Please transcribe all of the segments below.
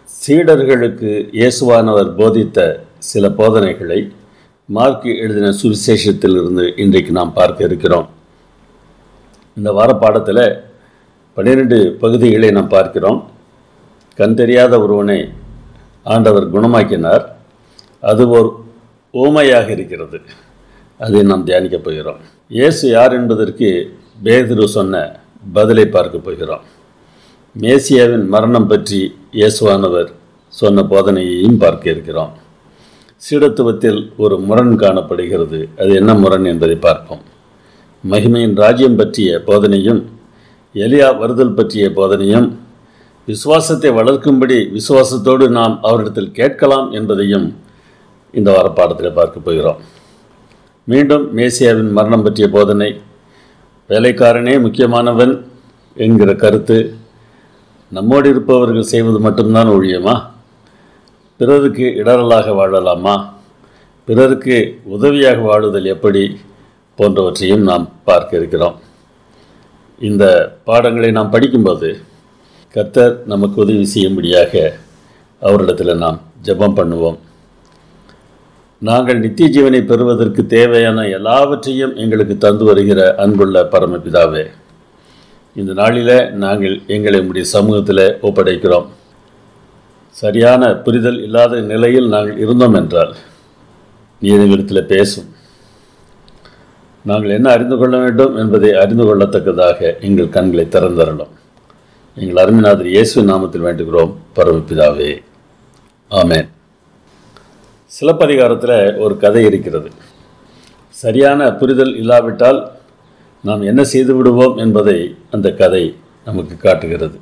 சீடர்களுக்கு இயேசுவானவர் போதித்த சில போதனைகளை மார்க் எழுதின சுவிசேஷத்திலிருந்து இன்றைக்கு நாம் பார்க்க இருக்கிறோம். இந்த வார பாடத்தில் 12 பகுதிகளை நாம் பார்க்கிறோம். கண் தெரியாத ஒருவனை ஆண்டவர் குணமாக்கினார். அது ஒரு ஊமையாக இருக்கிறது. அதை நாம் தியானிக்கப் போகிறோம். இயேசு யார் என்பதற்கு பேதுரு சொன்ன பதிலை பார்க்க போகிறோம். மேசியாவின் மரணம் பற்றி இயேசுவானவர் சொன்ன போதனையையும் பார்க்க இருக்கிறோம். சீடத்துவத்தில் ஒரு முரண் காணப்படுகிறது. அது என்ன முரண் என்பதை பார்ப்போம். மகிமையின் ராஜ்யம் பற்றிய போதனையும் எலியா வருதல் பற்றிய போதனையும் விசுவாசத்தை வளர்க்கும்படி விசுவாசத்தோடு நாம் அவரிடத்தில் கேட்கலாம் என்பதையும் இந்த வார பாடத்தில் பார்க்க போகிறோம். மீண்டும் மேசியாவின் மரணம் பற்றிய போதனை, வேலைக்காரனே முக்கியமானவன் என்கிற கருத்து, நம்மோடு இருப்பவர்கள் செய்வது மட்டும்தான் ஊழியமா? பிறருக்கு இடரலாக வாழலாமா? பிறருக்கு உதவியாக வாழுதல் எப்படி போன்றவற்றையும் நாம் பார்க்க இருக்கிறோம். இந்த பாடங்களை நாம் படிக்கும்போது கர்த்தர் நமக்கு உதவி செய்யும்படியாக அவரிடத்தில் நாம் ஜெபம் பண்ணுவோம். நாங்கள் நித்திய ஜீவனை பெறுவதற்கு தேவையான எல்லாவற்றையும் எங்களுக்கு தந்து வருகிற அன்புள்ள பரமபிதாவே, இந்த நாளில் நாங்கள் எங்களை உம்முடைய சமூகத்தில் ஒப்படைக்கிறோம். சரியான புரிதல் இல்லாத நிலையில் நாங்கள் இருந்தோம் என்றால் நீர் எங்களிடத்தில் பேசும். நாங்கள் என்ன அறிந்து கொள்ள வேண்டும் என்பதை அறிந்து கொள்ளத்தக்கதாக எங்கள் கண்களை திறந்தரலாம். எங்கள் அருமைநாதர் இயேசு நாமத்தில் வேண்டுகிறோம் பரமபிதாவே, ஆமென். சிலப்பதிகாரத்தில் ஒரு கதை இருக்கிறது. சரியான புரிதல் இல்லாவிட்டால் நாம் என்ன செய்து விடுவோம் என்பதை அந்த கதை நமக்கு காட்டுகிறது.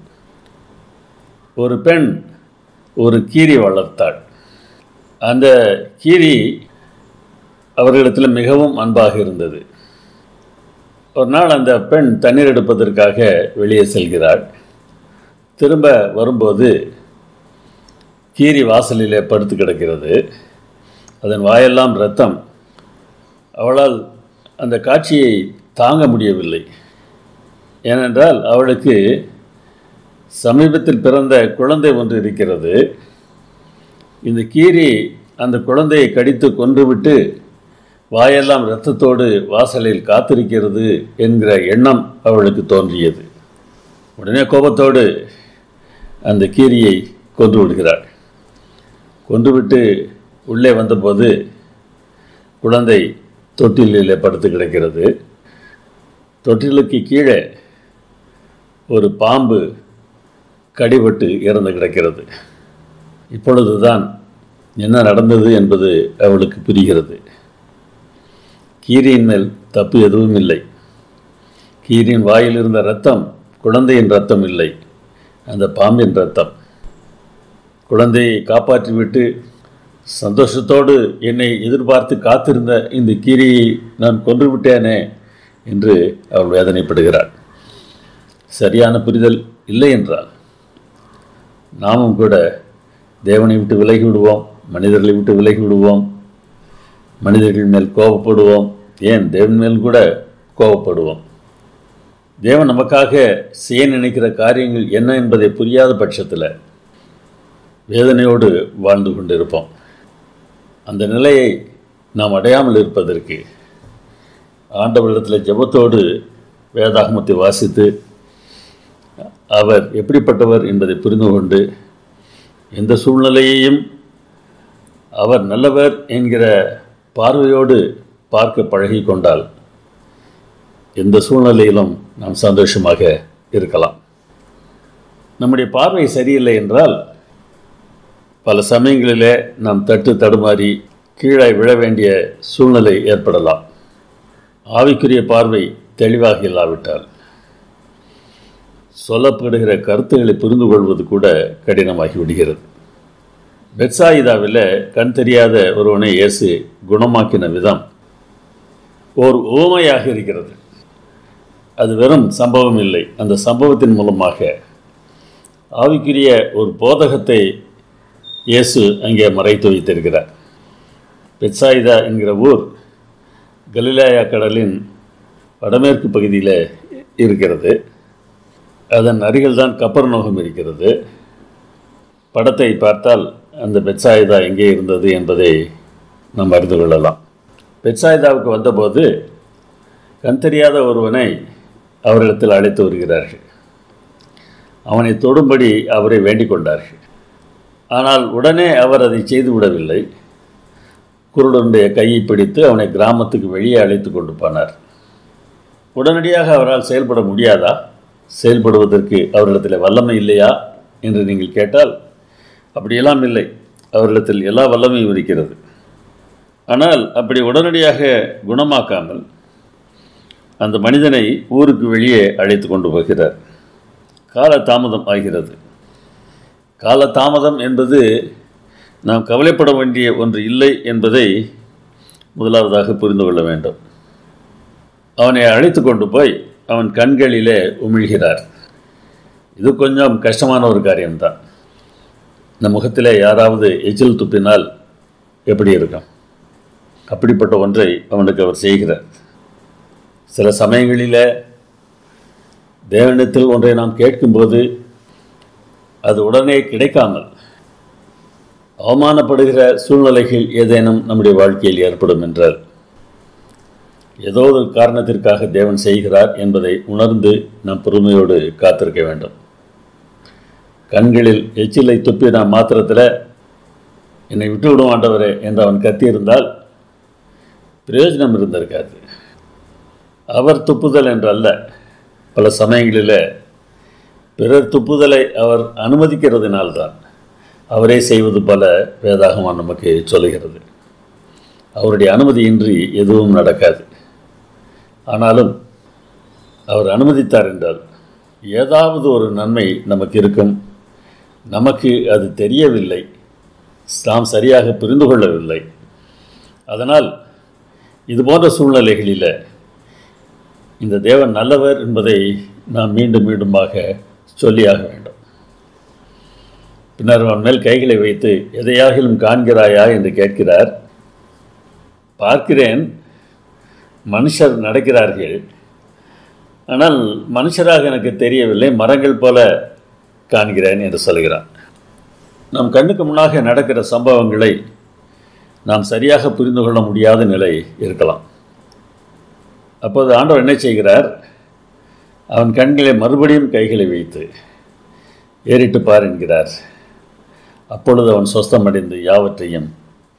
ஒரு பெண் ஒரு கீரி வளர்த்தாள். அந்த கீரி அவர்களிடத்தில் மிகவும் அன்பாக இருந்தது. ஒரு நாள் அந்த பெண் தண்ணீர் எடுப்பதற்காக வெளியே செல்கிறாள். திரும்ப வரும்போது கீரி வாசலிலே படுத்து கிடக்கிறது. அதன் வாயெல்லாம் இரத்தம். அவளால் அந்த காட்சியை தாங்க முடியவில்லை. ஏனென்றால் அவளுக்கு சமீபத்தில் பிறந்த குழந்தை ஒன்று இருக்கிறது. இந்த கீரி அந்த குழந்தையை கடித்து கொன்றுவிட்டு வாயெல்லாம் இரத்தத்தோடு வாசலில் காத்திருக்கிறது என்கிற எண்ணம் அவளுக்கு தோன்றியது. உடனே கோபத்தோடு அந்த கீரியை கொன்று விடுகிறாள். கொன்றுவிட்டு உள்ளே வந்தபோது குழந்தை தொட்டிலில் படுத்து கிடக்கிறது. தொட்டிலுக்கு கீழே ஒரு பாம்பு கடிபட்டு இறந்து கிடக்கிறது. இப்பொழுதுதான் என்ன நடந்தது என்பது அவளுக்கு புரிகிறது. கீரியின் மேல் தப்பு எதுவும் இல்லை. கீரியின் வாயில் இருந்த இரத்தம் குழந்தையின் இரத்தம் இல்லை, அந்த பாம்பின் இரத்தம். குழந்தையை காப்பாற்றிவிட்டு சந்தோஷத்தோடு என்னை எதிர்பார்த்து காத்திருந்த இந்த கீரியை நான் கொன்றுவிட்டேனே என்று அவள் வேதனைப்படுகிறாள். சரியான புரிதல் இல்லை என்றால் நாமும் கூட தேவனை விட்டு விலகி விடுவோம், மனிதர்களை விட்டு விலகி விடுவோம், மனிதர்கள் மேல் கோபப்படுவோம், ஏன் தேவன் மேல் கூட கோபப்படுவோம். தேவன் நமக்காக செய்ய நினைக்கிற காரியங்கள் என்ன என்பதை புரியாத பட்சத்தில் வேதனையோடு வாழ்ந்து கொண்டிருப்போம். அந்த நிலையை நாம் அடையாமல் இருப்பதற்கு ஆண்டவரிடத்தில் ஜெபத்தோடு வேதாகமத்தை வாசித்து அவர் எப்படிப்பட்டவர் என்பதை புரிந்து கொண்டு எந்த சூழ்நிலையையும் அவர் நல்லவர் என்கிற பார்வையோடு பார்க்க பழகி கொண்டால் எந்த சூழ்நிலையிலும் நாம் சந்தோஷமாக இருக்கலாம். நம்முடைய பார்வை சரியில்லை என்றால் பல சமயங்களிலே நாம் தடுமாறி கீழே விழ வேண்டிய சூழ்நிலை ஏற்படலாம். ஆவிக்குரிய பார்வை தெளிவாக இல்லாவிட்டால் சொல்லப்படுகிற கருத்துக்களை புரிந்து கொள்வது கூட கடினமாகி விடுகிறது. பெத்சாயிதாவில் கண் தெரியாத ஒருவனை இயேசு குணமாக்கின விதம் ஓர் உவமையாக இருக்கிறது. அது வெறும் சம்பவம் இல்லை. அந்த சம்பவத்தின் மூலமாக ஆவிக்குரிய ஒரு போதகத்தை இயேசு அங்கே மறைத்து வைத்திருக்கிறார். பெத்சாயிதா என்கிற ஊர் கலிலேயா கடலின் வடமேற்கு பகுதியில் இருக்கிறது. அதன் அருகில்தான் கப்பர்நகூம் இருக்கிறது. படத்தை பார்த்தால் அந்த பெத்சாயிதா எங்கே இருந்தது என்பதை நாம் அறிந்து கொள்ளலாம். பெத்சாயிதாவுக்கு வந்தபோது கண் தெரியாத ஒருவனை அவரிடத்தில் அழைத்து வருகிறார்கள். அவனை தொடும்படி அவரை வேண்டிக் கொண்டார்கள். ஆனால் உடனே அவர் அதை செய்துவிடவில்லை. குருடனுடைய கையை பிடித்து அவனை கிராமத்துக்கு வெளியே அழைத்து கொண்டு போனார். உடனடியாக அவரால் செயல்பட முடியாதா? செயல்படுவதற்கு அவரிடத்தில் வல்லமை இல்லையா என்று நீங்கள் கேட்டால் அப்படியெல்லாம் இல்லை. அவரிடத்தில் எல்லா வல்லமையும் இருக்கிறது. ஆனால் அப்படி உடனடியாக குணமாக்காமல் அந்த மனிதனை ஊருக்கு வெளியே அழைத்து கொண்டு போகிறார். கால தாமதம் ஆகிறது. கால தாமதம் என்பது நாம் கவலைப்பட வேண்டிய ஒன்று இல்லை என்பதை முதலாவதாக புரிந்து கொள்ள வேண்டும். அவனை அழைத்து கொண்டு போய் அவன் கண்களிலே உமிழ்கிறார். இது கொஞ்சம் கஷ்டமான ஒரு காரியம்தான். இந்த முகத்திலே யாராவது எச்சில் துப்பினால் எப்படி இருக்கும்? அப்படிப்பட்ட ஒன்றை அவனுக்கு அவர் செய்கிறார். சில சமயங்களில் தேவனிடத்தில் ஒன்றை நாம் கேட்கும்போது அது உடனே கிடைக்காமல் அவமானப்படுகிற சூழ்நிலைகள் ஏதேனும் நம்முடைய வாழ்க்கையில் ஏற்படும் என்றால் ஏதோ ஒரு காரணத்திற்காக தேவன் செய்கிறார் என்பதை உணர்ந்து நாம் பொறுமையோடு காத்திருக்க வேண்டும். கண்களில் எச்சிலை துப்பின மாத்திரத்தில் என்னை விட்டுவிடும் ஆண்டவரே என்று அவன் கத்தியிருந்தால் பிரயோஜனம் இருந்திருக்காது. அவர் துப்புதல் என்றல்ல, பல சமயங்களில் பிறர் துப்புதலை அவர் அனுமதிக்கிறதுனால்தான் அவரே செய்வது போல வேதாகமம் நமக்கு சொல்லுகிறது. அவருடைய அனுமதியின்றி எதுவும் நடக்காது. ஆனாலும் அவர் அனுமதித்தார் என்றால் ஏதாவது ஒரு நன்மை நமக்கு இருக்கும். நமக்கு அது தெரியவில்லை, நாம் சரியாக புரிந்து கொள்ளவில்லை. அதனால் இது போன்ற சூழ்நிலைகளில் இந்த தேவன் நல்லவர் என்பதை நாம் மீண்டும் மீண்டுமாக சொல்லியாக வேண்டும். பின்னர் அவன் மேல் கைகளை வைத்து எதையாகிலும் காண்கிறாயா என்று கேட்கிறார். பார்க்கிறேன், மனுஷர் நடக்கிறார்கள், ஆனால் மனுஷராக எனக்கு தெரியவில்லை, மரங்கள் போல காண்கிறேன் என்று சொல்கிறான். நம் கண்ணுக்கு முன்னாக நடக்கிற சம்பவங்களை நாம் சரியாக புரிந்து கொள்ள முடியாத நிலை இருக்கலாம். அப்போது ஆண்டவர் என்ன செய்கிறார்? அவன் கண்களை மறுபடியும் கைகளை வைத்து ஏறிட்டு பார் என்கிறார். அப்பொழுது அவன் சொஸ்தமடைந்து யாவற்றையும்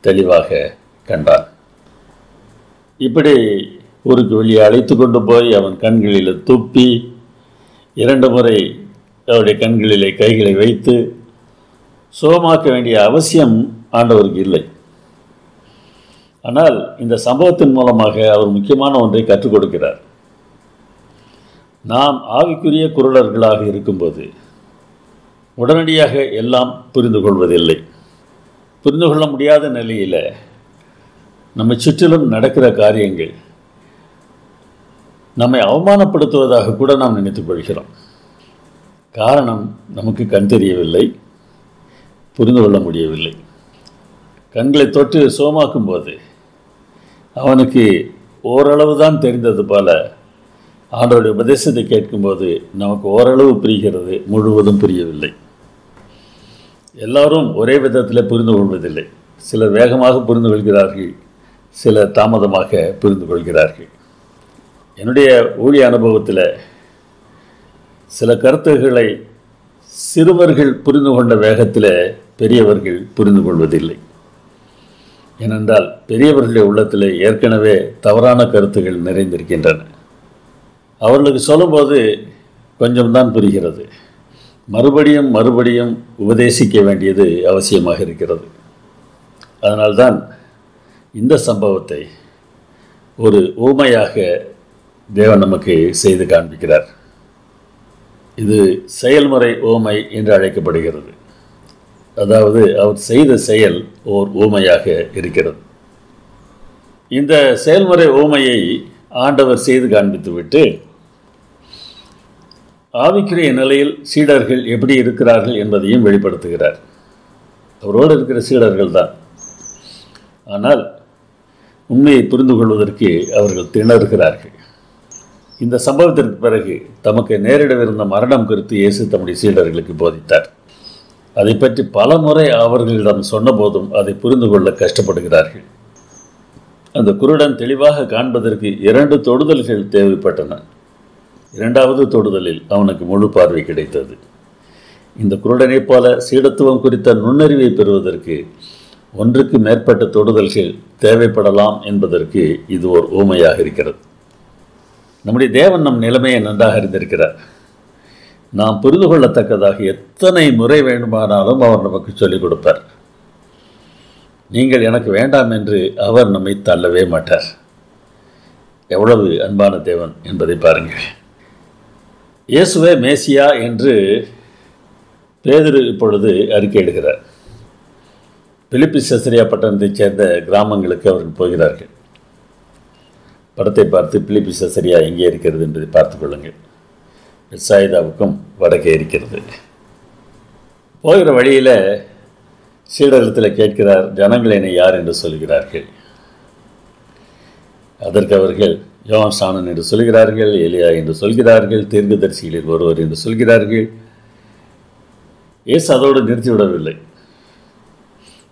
தெளிவாக கண்டான். இப்படி ஊருக்கு வெளியே அழைத்து கொண்டு போய் அவன் கண்களில் துப்பி 2 முறை அவருடைய கண்களிலே கைகளை வைத்து சுகமாக்க வேண்டிய அவசியம் ஆண்டவருக்கு இல்லை. ஆனால் இந்த சம்பவத்தின் மூலமாக அவர் முக்கியமான ஒன்றை கற்றுக் கொடுக்கிறார். நாம் ஆவிக்குரிய குருடர்களாக இருக்கும்போது உடனடியாக எல்லாம் புரிந்து கொள்வதில்லை. புரிந்து கொள்ள முடியாத நிலையில் நம்மை சுற்றிலும் நடக்கிற காரியங்கள் நம்மை அவமானப்படுத்துவதாக கூட நாம் நினைத்துக் கொள்கிறோம். காரணம், நமக்கு கண் தெரியவில்லை, புரிந்து கொள்ள முடியவில்லை. கண்களை தொட்டு சுகமாக்கும் போது அவனுக்கு ஓரளவு தான் தெரிந்தது போல ஆண்டவருடைய உபதேசத்தை கேட்கும்போது நமக்கு ஓரளவு புரிகிறது, முழுவதும் புரியவில்லை. எல்லாரும் ஒரே விதத்தில் புரிந்து கொள்வதில்லை. சிலர் வேகமாக புரிந்து கொள்கிறார்கள், சிலர் தாமதமாக புரிந்து கொள்கிறார்கள். என்னுடைய ஊழிய அனுபவத்தில் சில கருத்துக்களை சிறுவர்கள் புரிந்து கொண்ட வேகத்தில் பெரியவர்கள் புரிந்து கொள்வதில்லை. ஏனென்றால் பெரியவர்களுடைய உள்ளத்தில் ஏற்கனவே தவறான கருத்துக்கள் நிறைந்திருக்கின்றன. அவர்களுக்கு சொல்லும்போது கொஞ்சம்தான் புரிகிறது. மறுபடியும் மறுபடியும் உபதேசிக்க வேண்டியது அவசியமாக இருக்கிறது. அதனால்தான் இந்த சம்பவத்தை ஒரு ஊமையாக தேவன் நமக்கு செய்து காண்பிக்கிறார். இது செயல்முறை ஊமை என்று அழைக்கப்படுகிறது. அதாவது அவர் செய்த செயல் ஓர் ஊமையாக இருக்கிறது. இந்த செயல்முறை ஊமையை ஆண்டவர் செய்து காண்பித்துவிட்டு ஆவிக்குரிய நிலையில் சீடர்கள் எப்படி இருக்கிறார்கள் என்பதையும் வெளிப்படுத்துகிறார். அவரோடு இருக்கிற சீடர்கள் தான், ஆனால் உண்மையை புரிந்து கொள்வதற்கு அவர்கள் திணறுகிறார்கள். இந்த சம்பவத்திற்கு பிறகு தமக்கு நேரிடவிருந்த மரணம் குறித்து இயேசு தம்முடைய சீடர்களுக்கு போதித்தார். அதை பற்றி பல முறை அவர்களிடம் சொன்னபோதும் அதை புரிந்து கொள்ள கஷ்டப்படுகிறார்கள். அந்த குருடன் தெளிவாக காண்பதற்கு 2 தொடுதல்கள் தேவைப்பட்டன. 2வது தொடுதலில் அவனுக்கு முழு பார்வை கிடைத்தது. இந்த குருடனைப் போல சீடத்துவம் குறித்த நுண்ணறிவை பெறுவதற்கு 1க்கு மேற்பட்ட தொடுதல்கள் தேவைப்படலாம் என்பதற்கு இது ஒரு ஊமையாக இருக்கிறது. நம்முடைய தேவன் நம் நிலைமையை நன்றாக அறிந்திருக்கிறார். நாம் புரிந்து கொள்ளத்தக்கதாக எத்தனை முறை வேண்டுமானாலும் அவர் நமக்கு சொல்லிக் கொடுப்பார். நீங்கள் எனக்கு வேண்டாம் என்று அவர் நம்மை தள்ளவே மாட்டார். எவ்வளவு அன்பான தேவன் என்பதை பாருங்கள். இயேசுவே மேசியா என்று பேதுரு இப்பொழுது அறிக்கையிடுகிறார். பிலிப்பி செசரியா பட்டணத்தைச் சேர்ந்த கிராமங்களுக்கு அவர்கள் போகிறார்கள். படத்தை பார்த்து பிலிப்பி செசரியா எங்கே இருக்கிறது என்பதை பார்த்து கொள்ளுங்கள். பெத்சாயிதாவுக்கும் வடக்கே இருக்கிறது. போகிற வழியில் சீடரிடத்தில் கேட்கிறார், ஜனங்கள் என்னை யார் என்று சொல்கிறார்கள்? அதற்கு அவர்கள் யோவான் ஸ்நானன் என்று சொல்கிறார்கள், எலியா என்று சொல்கிறார்கள், தீர்க்கதரிசிகளில் ஒருவர் என்று சொல்கிறார்கள். இயேசு அதோடு நிறுத்திவிடவில்லை.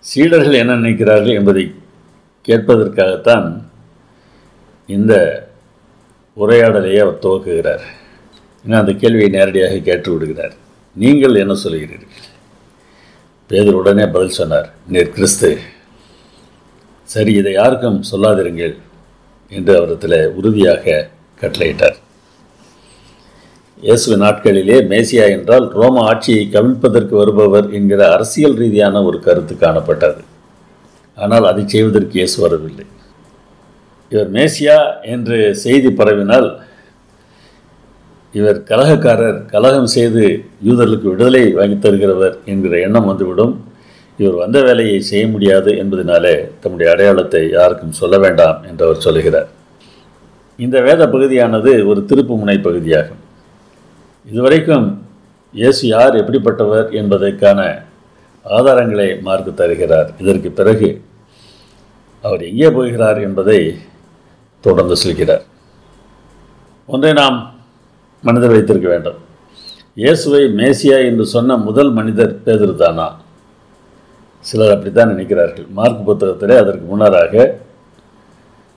சீடர்கள் என்ன நினைக்கிறார்கள் என்பதை கேட்பதற்காகத்தான் இந்த உரையாடலையே அவர் துவக்குகிறார். இன்னும் அந்த கேள்வியை நேரடியாக கேட்டு விடுகிறார். நீங்கள் என்ன சொல்கிறீர்கள்? பேதுரு உடனே பதில் சொன்னார், நீர் கிறிஸ்து. சரி, இதை யாருக்கும் சொல்லாதிருங்கள் என்று அவரிடத்தில் உறுதியாக கட்டளையிட்டார். இயேசுவின் நாட்களிலே மேசியா என்றால் ரோம ஆட்சியை கவிழ்ப்பதற்கு வருபவர் என்கிற அரசியல் ரீதியான ஒரு கருத்து காணப்பட்டது. ஆனால் அதை செய்வதற்கு இயேசு வரவில்லை. இவர் மேசியா என்று செய்தி பரவினால் இவர் கலகக்காரர், கலகம் செய்து யூதர்களுக்கு விடுதலை வாங்கி தருகிறவர் என்கிற எண்ணம் வந்துவிடும். இவர் வந்த வேலையை செய்ய முடியாது என்பதனாலே தம்முடைய அடையாளத்தை யாருக்கும் சொல்ல வேண்டாம் என்று அவர் சொல்கிறார். இந்த வேத பகுதியானது ஒரு திருப்பு முனை பகுதியாகும். இதுவரைக்கும் இயேசு யார், எப்படிப்பட்டவர் என்பதற்கான ஆதாரங்களை மார்க்கு தருகிறார். இதற்கு பிறகு அவர் எங்கே போகிறார் என்பதை தொடர்ந்து சொல்கிறார். ஒன்றை நாம் மனிதர் வைத்திருக்க வேண்டும். இயேசுவை மேசியா என்று சொன்ன முதல் மனிதர் பேதுரு தானா? சிலர் அப்படித்தான் நினைக்கிறார்கள். மார்க் புத்தகத்திலே அதற்கு முன்னராக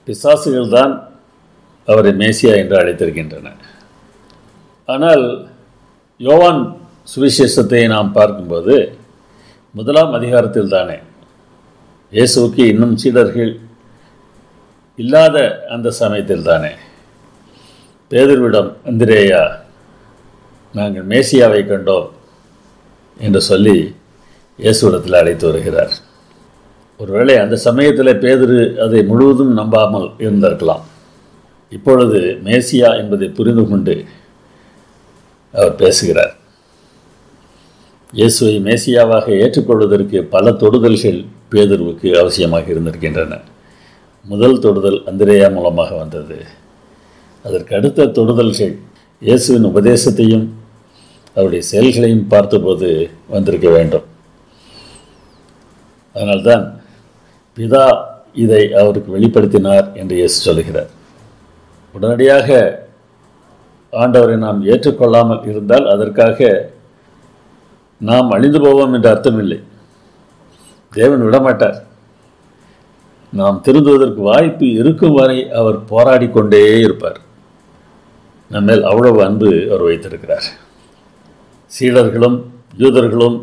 பிசாசுகள் தான் அவரை மேசியா என்று அழைத்திருக்கின்றன. ஆனால் யோவான் சுவிசேஷத்தை நாம் பார்க்கும்போது 1ஆம் அதிகாரத்தில் தானே இயேசுவுக்கு இன்னும் சீடர்கள் இல்லாத அந்த சமயத்தில் தானே பேதுருவிடம், அந்திரேயா, நாங்கள் மேசியாவை கண்டோம் என்று சொல்லி இயேசுவிடத்தில் அழைத்து வருகிறார். ஒருவேளை அந்த சமயத்தில் பேதுரு அதை முழுவதும் நம்பாமல் இருந்திருக்கலாம். இப்பொழுது மேசியா என்பதை புரிந்து கொண்டு அவர் பேசுகிறார். இயேசுவை மேசியாவாக ஏற்றுக்கொள்வதற்கு பல தொடுதல்கள் பேதுருவுக்கு அவசியமாக இருந்திருக்கின்றன. முதல் தொடுதல் அந்திரேயா மூலமாக வந்தது. அதற்கு அடுத்த தொடுதல்கள் இயேசுவின் உபதேசத்தையும் அவருடைய செயல்களையும் பார்த்தபோது வந்திருக்க வேண்டும். அதனால்தான் பிதா இதை அவருக்கு வெளிப்படுத்தினார் என்று இயேசு சொல்கிறார். உடனடியாக ஆண்டவரை நாம் ஏற்றுக்கொள்ளாமல் இருந்தால் அதற்காக நாம் அழிந்து போவோம் என்று அர்த்தமில்லை. தேவன் விடமாட்டார். நாம் திருந்துவதற்கு வாய்ப்பு இருக்கும் வரை அவர் போராடி கொண்டே இருப்பார். நம்மேல் அவ்வளவு அன்பு அவர் வைத்திருக்கிறார். சீடர்களும் யூதர்களும்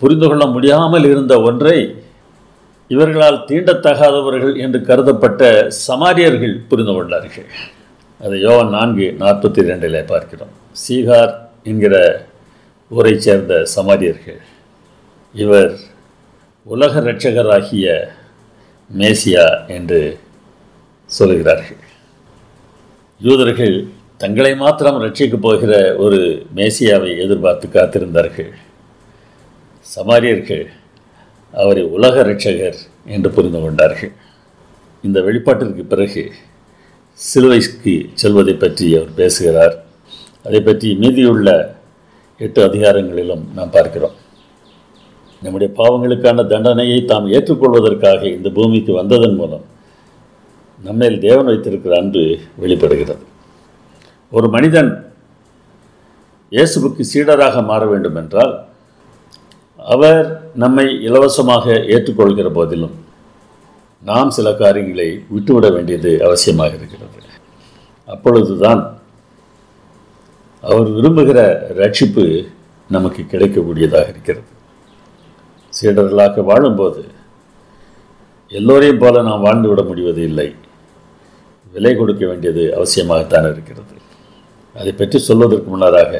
புரிந்து கொள்ள முடியாமல் இருந்த ஒன்றை இவர்களால் தீண்டத்தகாதவர்கள் என்று கருதப்பட்ட சமாரியர்கள் புரிந்து கொண்டார்கள். அதை யோவான் 4:42 பார்க்கிறோம். சீகார் என்கிற ஊரை சேர்ந்த சமாரியர்கள் இவர் உலக இரட்சகராகிய மேசியா என்று சொல்கிறார்கள். யூதர்கள் தங்களை மாத்திரம் ரட்சிக்கப் போகிற ஒரு மேசியாவை எதிர்பார்த்து காத்திருந்தார்கள். சமாரியர்கள் அவரை உலக இரட்சகர் என்று புரிந்து கொண்டார்கள். இந்த வெளிப்பாட்டிற்கு பிறகு சிலுவைக்கு செல்வதை பற்றி அவர் பேசுகிறார். அதை பற்றி மீதியுள்ள 8 அதிகாரங்களிலும் நாம் பார்க்கிறோம். நம்முடைய பாவங்களுக்கான தண்டனையை தாம் ஏற்றுக்கொள்வதற்காக இந்த பூமிக்கு வந்ததன் மூலம் நம்மேல் தேவன் வைத்திருக்கிற அன்பு வெளிப்படுகிறது. ஒரு மனிதன் இயேசுவுக்கு சீடராக மாற வேண்டும் என்றால் அவர் நம்மை இலவசமாக ஏற்றுக்கொள்கிற போதிலும் நாம் சில காரியங்களை விட்டுவிட வேண்டியது அவசியமாக இருக்கிறது. அப்பொழுதுதான் அவர் விரும்புகிற ரட்சிப்பு நமக்கு கிடைக்கக்கூடியதாக இருக்கிறது. சீடர்களாக வாழும்போது எல்லோரையும் போல நாம் வாழ்ந்துவிட முடிவது இல்லை. விலை கொடுக்க வேண்டியது அவசியமாகத்தான் இருக்கிறது. அதை பற்றி சொல்வதற்கு முன்னராக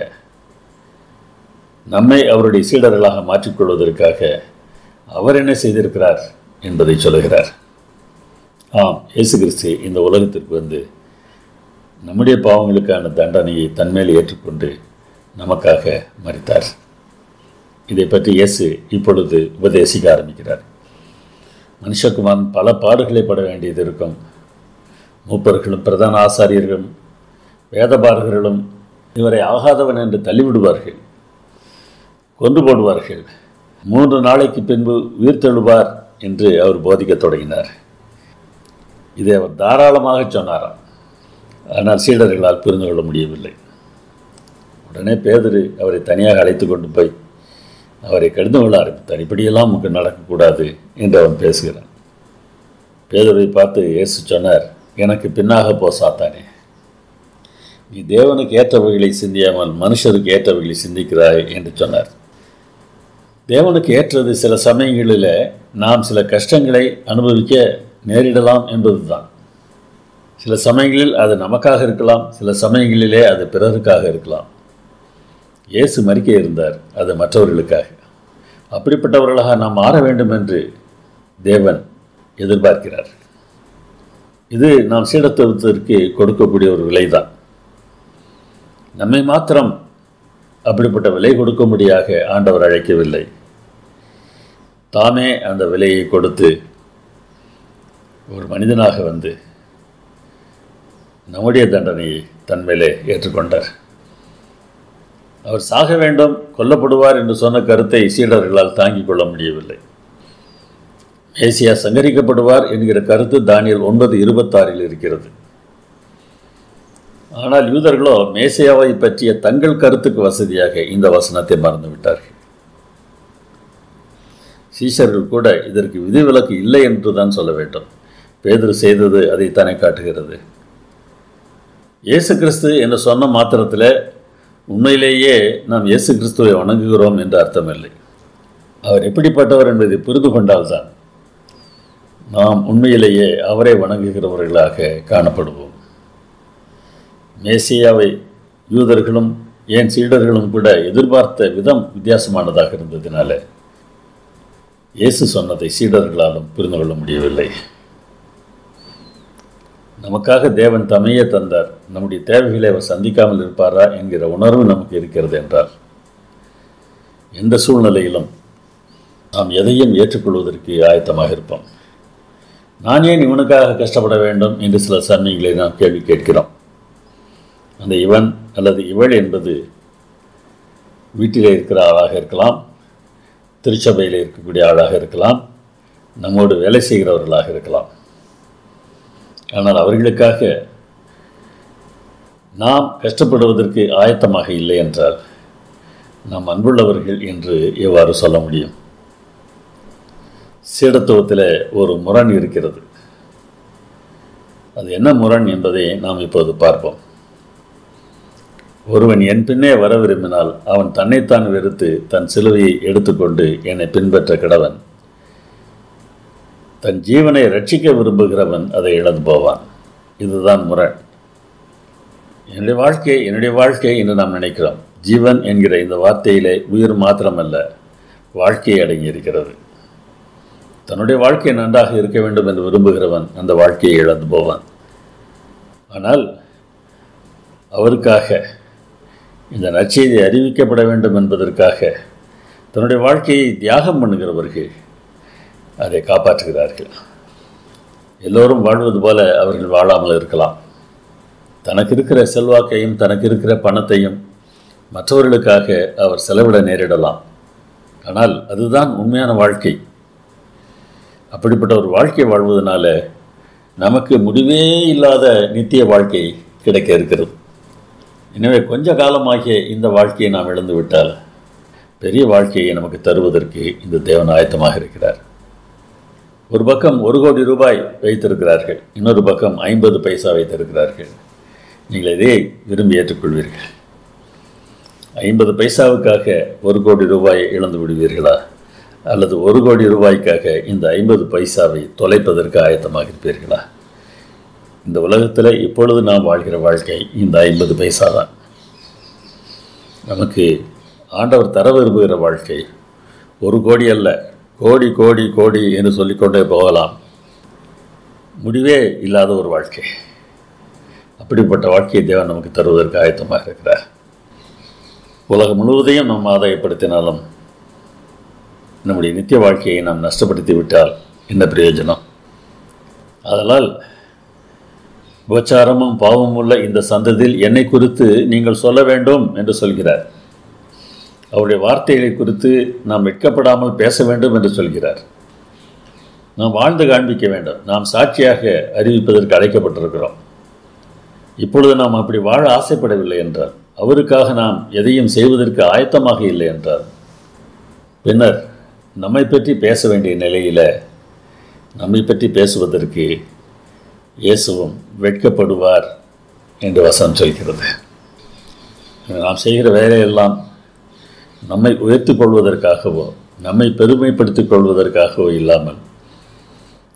நம்மை அவருடைய சீடர்களாக மாற்றிக்கொள்வதற்காக அவர் என்ன செய்திருக்கிறார் என்பதை சொல்லுகிறார். ஆம், இயேசு கிறிஸ்து இந்த உலகத்திற்கு வந்து நம்முடைய பாவங்களுக்கான தண்டனையை தன்மேல் ஏற்றுக்கொண்டு நமக்காக மரித்தார். இதை பற்றி இயேசு இப்பொழுது உபதேசிக்க ஆரம்பிக்கிறார். மனுஷகுமாரன் பல பாடுகளை பட வேண்டியது இருக்கும். மூப்பர்களும் பிரதான ஆசாரியர்களும் வேதபாரகர்களும் இவரை ஆகாதவன் என்று தள்ளிவிடுவார்கள், கொன்று போடுவார்கள். 3 நாளைக்கு பின்பு உயிர்த்தெழுவார் என்று அவர் போதிக்கத் தொடங்கினார். இதை அவர் தாராளமாக சொன்னாராம். ஆனால் சீடர்களால் புரிந்து கொள்ள முடியவில்லை. உடனே பேதுரு அவரை தனியாக அழைத்து கொண்டு போய் அவரை கடிந்து கொள்ள ஆரம்பித்தார். இப்படியெல்லாம் நமக்கு நடக்கக்கூடாது என்று அவன் பேசுகிறான். பேதுருவை பார்த்து இயேசு சொன்னார், எனக்கு பின்னாக போ சாத்தானே, நீ தேவனுக்கு ஏற்றவைகளை சிந்தியாமல் மனுஷருக்கு ஏற்றவைகளை சிந்திக்கிறாய் என்று சொன்னார். தேவனுக்கு ஏற்றது சில சமயங்களில் நாம் சில கஷ்டங்களை அனுபவிக்க நேரிடலாம் என்பதுதான். சில சமயங்களில் அது நமக்காக இருக்கலாம், சில சமயங்களிலே அது பிறருக்காக இருக்கலாம். இயேசு மரிக்க இருந்தார், அது மற்றவர்களுக்காக. அப்படிப்பட்டவர்களாக நாம் மாற வேண்டும் என்று தேவன் எதிர்பார்க்கிறார். இது நாம் சீடத்துவத்திற்கு கொடுக்கக்கூடிய ஒரு விலைதான். நம்மை மாத்திரம் அப்படிப்பட்ட விலை கொடுக்கும்படியாக ஆண்டவர் அழைக்கவில்லை. தாமே அந்த விலையை கொடுத்து ஒரு மனிதனாக வந்து நம்முடைய தண்டனையை தன்மேலே ஏற்றுக்கொண்டார். அவர் சாக வேண்டும், கொல்லப்படுவார் என்று சொன்ன கருத்தை சீடர்களால் தாங்கிக் கொள்ள முடியவில்லை. மேசியா சங்கரிக்கப்படுவார் என்கிற கருத்து தானியேல் 9:26 இருக்கிறது. ஆனால் யூதர்களோ மேசியாவை பற்றிய தங்கள் கருத்துக்கு வசதியாக இந்த வசனத்தை மறந்துவிட்டார்கள். சீஷர்கள் கூட இதற்கு விதிவிலக்கு இல்லை என்று தான் சொல்ல வேண்டும். பேதுரு செய்தது அதைத்தானே காட்டுகிறது. இயேசு கிறிஸ்து என்று சொன்ன மாத்திரத்தில் உண்மையிலேயே நாம் இயேசு கிறிஸ்துவை வணங்குகிறோம் என்று அர்த்தமில்லை. அவர் எப்படிப்பட்டவர் என்பதை புரிந்து கொண்டால்தான் நாம் உண்மையிலேயே அவரை வணங்குகிறவர்களாக காணப்படுவோம். மேசியாவை யூதர்களும் ஏன் சீடர்களும் கூட எதிர்பார்த்த விதம் வித்தியாசமானதாக இருந்ததினால இயேசு சொன்னதை சீடர்களாலும் புரிந்து கொள்ள முடியவில்லை. நமக்காக தேவன் தமையே தந்தார், நம்முடைய தேவைகளை அவர் சந்திக்காமல் இருப்பாரா என்கிற உணர்வு நமக்கு இருக்கிறது என்றால் எந்த சூழ்நிலையிலும் நாம் எதையும் ஏற்றுக்கொள்வதற்கு ஆயத்தமாக இருப்போம். நான் ஏன் இவனுக்காக கஷ்டப்பட வேண்டும் என்று சில சமயங்களை நாம் கேள்வி கேட்கிறோம். அந்த இவன் அல்லது இவள் என்பது வீட்டிலே இருக்கிற ஆளாக இருக்கலாம், திருச்சபையில் இருக்கக்கூடிய ஆளாக இருக்கலாம், நம்மோடு வேலை செய்கிறவர்களாக இருக்கலாம். ஆனால் அவர்களுக்காக நாம் கஷ்டப்படுவதற்கு ஆயத்தமாக இல்லை என்றால் நாம் அன்புள்ளவர்கள் என்று எவ்வாறு சொல்ல முடியும்? சீடத்துவத்தில் ஒரு முரண் இருக்கிறது. அது என்ன முரண் என்பதை நாம் இப்போது பார்ப்போம். ஒருவன் என் பின்னே வர விரும்பினால் அவன் தன்னைத்தான் வெறுத்து தன் சிலுவையை எடுத்துக்கொண்டு என்னை பின்பற்ற கடவன். தன் ஜீவனை ரட்சிக்க விரும்புகிறவன் அதை இழந்து போவான். இதுதான் முரண். என்னுடைய வாழ்க்கை என்று நாம் நினைக்கிறோம். ஜீவன் என்கிற இந்த வார்த்தையிலே உயிர் மாத்திரமல்ல, வாழ்க்கை அடங்கியிருக்கிறது. தன்னுடைய வாழ்க்கை நன்றாக இருக்க வேண்டும் என்று விரும்புகிறவன் அந்த வாழ்க்கையை இழந்து போவான். ஆனால் அவருக்காக இந்த நற்செய்தி அறிவிக்கப்பட வேண்டும் என்பதற்காக தன்னுடைய வாழ்க்கையை தியாகம் பண்ணுகிறவர்கள் அதை காப்பாற்றுகிறார்கள். எல்லோரும் வாழ்வது போல அவர்கள் வாழாமல் இருக்கலாம். தனக்கு இருக்கிற செல்வாக்கையும் தனக்கு இருக்கிற பணத்தையும் மற்றவர்களுக்காக அவர் செலவிட நேரிடலாம். ஆனால் அதுதான் உண்மையான வாழ்க்கை. அப்படிப்பட்ட ஒரு வாழ்க்கை வாழ்வதனால நமக்கு முடிவே இல்லாத நித்திய வாழ்க்கை கிடைக்க இருக்கிறது. எனவே கொஞ்ச காலமாகிய இந்த வாழ்க்கையை நாம் இழந்துவிட்டால் பெரிய வாழ்க்கையை நமக்கு தருவதற்கு இந்த தேவன் ஆயத்தமாக இருக்கிறார். ஒரு பக்கம் 1 கோடி ரூபாய் வைத்திருக்கிறார்கள், இன்னொரு பக்கம் 50 பைசா வைத்திருக்கிறார்கள். நீங்கள் இதை விரும்பி ஏற்றுக்கொள்வீர்கள்? 50 பைசாவுக்காக 1 கோடி ரூபாயை இழந்து விடுவீர்களா, அல்லது 1 கோடி ரூபாய்க்காக இந்த 50 பைசாவை தொலைப்பதற்கு ஆயத்தமாக இருப்பீர்களா? இந்த உலகத்தில் இப்பொழுது நாம் வாழ்கிற வாழ்க்கை இந்த 50 பைசா தான். நமக்கு ஆண்டவர் தர விரும்புகிற வாழ்க்கை 1 கோடி அல்ல, கோடி கோடி கோடி என்று சொல்லிக்கொண்டே போகலாம். முடிவே இல்லாத ஒரு வாழ்க்கை. அப்படிப்பட்ட வாழ்க்கையை தேவன் நமக்கு தருவதற்கு ஆயத்தமாக இருக்கிறார். உலகம் முழுவதையும் நாம் ஆதாயப்படுத்தினாலும் நம்முடைய நித்திய வாழ்க்கையை நாம் நஷ்டப்படுத்தி விட்டால் என்ன பிரயோஜனம்? அதனால் விபச்சாரமும் பாவமும் உள்ள இந்த சந்ததியில் என்னை குறித்து நீங்கள் சொல்ல வேண்டும் என்று சொல்கிறார். அவருடைய வார்த்தைகளை குறித்து நாம் வெட்கப்படாமல் பேச வேண்டும் என்று சொல்கிறார். நாம் வாழ்ந்து காண்பிக்க வேண்டும். நாம் சாட்சியாக அறிவிப்பதற்கு அழைக்கப்பட்டிருக்கிறோம். இப்பொழுது நாம் அப்படி வாழ ஆசைப்படவில்லை என்றால், அவருக்காக நாம் எதையும் செய்வதற்கு ஆயத்தமாக இல்லை என்றால், பின்னர் நம்மை பற்றி பேச வேண்டிய நிலையில் நம்மை பற்றி பேசுவதற்கு இயேசுவும் வெட்கப்படுவார் என்று வசனம் சொல்கிறது. நாம் செய்கிற வேலையெல்லாம் நம்மை உயர்த்தி கொள்வதற்காகவோ நம்மை பெருமைப்படுத்திக் கொள்வதற்காகவோ இல்லாமல்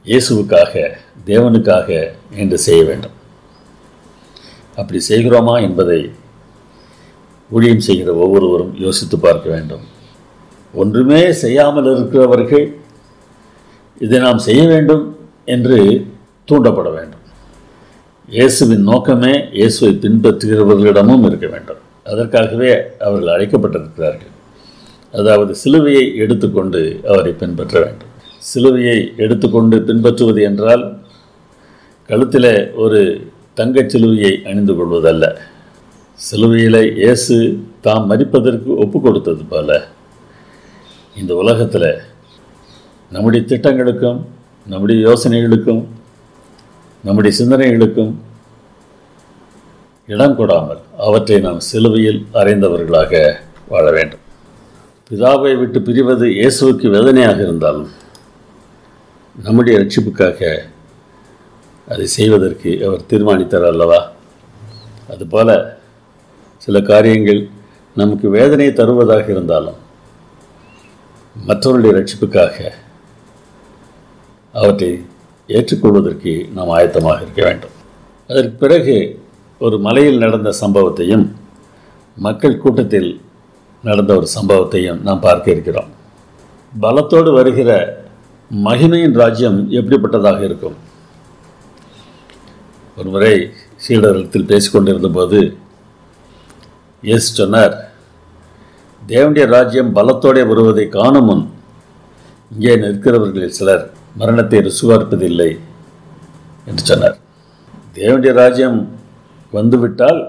இயேசுவுக்காக, தேவனுக்காக என்று செய்ய வேண்டும். அப்படி செய்கிறோமா என்பதை ஊழியம் செய்கிற ஒவ்வொருவரும் யோசித்து பார்க்க வேண்டும். ஒன்றுமே செய்யாமல் இருக்கிறவர்கள் இதை நாம் செய்ய வேண்டும் என்று தூண்டப்பட வேண்டும். இயேசுவின் நோக்கமே இயேசுவை பின்பற்றுகிறவர்களிடமும் இருக்க வேண்டும். அதற்காகவே அவர்கள் அழைக்கப்பட்டிருக்கிறார்கள். அதாவது சிலுவையை எடுத்துக்கொண்டு அவரை பின்பற்ற வேண்டும். சிலுவையை எடுத்துக்கொண்டு பின்பற்றுவது என்றால் கழுத்தில் ஒரு தங்கச் சிலுவையை அணிந்து கொள்வதல்ல. சிலுவையில் இயேசு தாம் மரிப்பதற்கு ஒப்பு கொடுத்தது போல இந்த உலகத்தில் நம்முடைய திட்டங்களுக்கும் நம்முடைய யோசனைகளுக்கும் நம்முடைய சிந்தனைகளுக்கும் இடம் கொடாமல் அவற்றை நாம் சிலுவையில் அறைந்தவர்களாக வாழ வேண்டும். பிதாவை விட்டு பிரிவது இயேசுவுக்கு வேதனையாக இருந்தாலும் நம்முடைய ரட்சிப்புக்காக அதை செய்வதற்கு அவர் தீர்மானித்தார் அல்லவா? அதுபோல சில காரியங்கள் நமக்கு வேதனை தருவதாக இருந்தாலும் மற்றவருடைய ரட்சிப்புக்காக அவற்றை ஏற்றுக்கொள்வதற்கு நாம் ஆயத்தமாக இருக்க வேண்டும். அதற்கு பிறகு ஒரு மலையில் நடந்த சம்பவத்தையும் மக்கள் கூட்டத்தில் நடந்த ஒரு சம்பவத்தையும் நாம் பார்க்க இருக்கிறோம். பலத்தோடு வருகிற மகிமையின் ராஜ்யம் எப்படிப்பட்டதாக இருக்கும்? ஒரு முறை சீடரிடத்தில் பேசிக்கொண்டிருந்த போது இயேசு சொன்னார், தேவனுடைய ராஜ்யம் பலத்தோடு வருவதை காணும் முன் இங்கே நிற்கிறவர்களில் சிலர் மரணத்தை ருசுவார்ப்பதில்லை என்று சொன்னார். தேவனுடைய ராஜ்யம் வந்துவிட்டால்,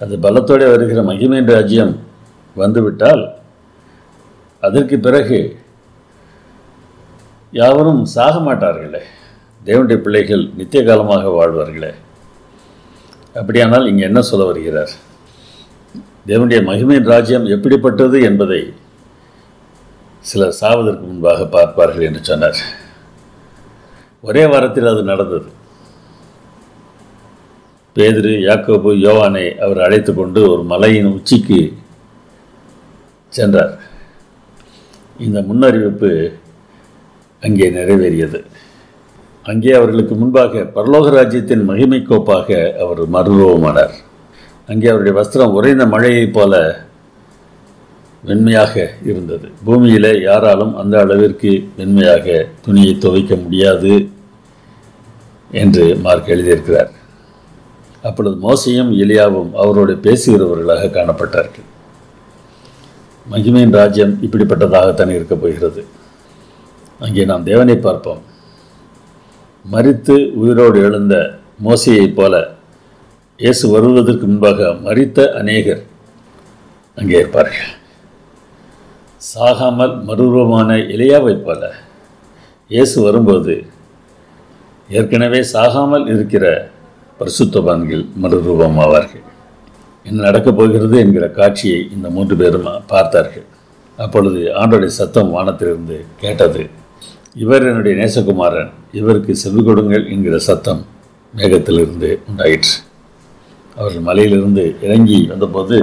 அது பலத்தோடு வருகிற மகிமையின் ராஜ்யம் வந்துவிட்டால், அதற்கு பிறகு யாவரும் சாக மாட்டார்களே, தேவனுடைய பிள்ளைகள் நித்திய காலமாக வாழ்வார்களே. அப்படியானால் இங்கே என்ன சொல்ல வருகிறார்? தேவனுடைய மகிமையின் ராஜ்யம் எப்படிப்பட்டது என்பதை சிலர் சாவதற்கு முன்பாக பார்ப்பார்கள் என்று சொன்னார். ஒரே வாரத்தில் அது நடந்தது. பேதுரு, யாக்கோபு, யோவானை அவர் அழைத்து கொண்டு ஒரு மலையின் உச்சிக்கு சென்றார். இந்த முன்னறிவிப்பு அங்கே நிறைவேறியது. அங்கே அவர்களுக்கு முன்பாக பரலோக ராஜ்யத்தின் மகிமை கோப்பாக அவர் மறுரூபமானார். அங்கே அவருடைய வஸ்திரம் உறைந்த மழையைப் போல வெண்மையாக இருந்தது. பூமியில் யாராலும் அந்த அளவிற்கு வெண்மையாக துணியை துவைக்க முடியாது என்று மார்க் எழுதியிருக்கிறார். அப்பொழுது மோசேயும் எலியாவும் அவரோடு பேசுகிறவர்களாக காணப்பட்டார்கள். மகிமையின் ராஜ்யம் இப்படிப்பட்டதாகத்தான் இருக்கப் போகிறது. அங்கே நாம் தேவனை பார்ப்போம். மரித்து உயிரோடு எழுந்த மோசேயைப் போல இயேசு வருவதற்கு முன்பாக மரித்த அநேகர் அங்கே இருப்பார்கள். சாகாமல் மறுரூபமான எலியாவைப் போல இயேசு வரும்போது ஏற்கனவே சாகாமல் இருக்கிற பரிசுத்தவான்கள் மறுரூபமாவார்கள். என்ன நடக்கப் போகிறது என்கிற காட்சியை இந்த 3 பேரும் பார்த்தார்கள். அப்பொழுது ஆண்டவருடைய சத்தம் வானத்திலிருந்து கேட்டது. இவர் என்னுடைய நேசகுமாரன், இவருக்கு செவி கொடுங்கள் என்கிற சத்தம் மேகத்திலிருந்து உண்டாயிற்று. அவர்கள் மலையிலிருந்து இறங்கி வந்தபோது,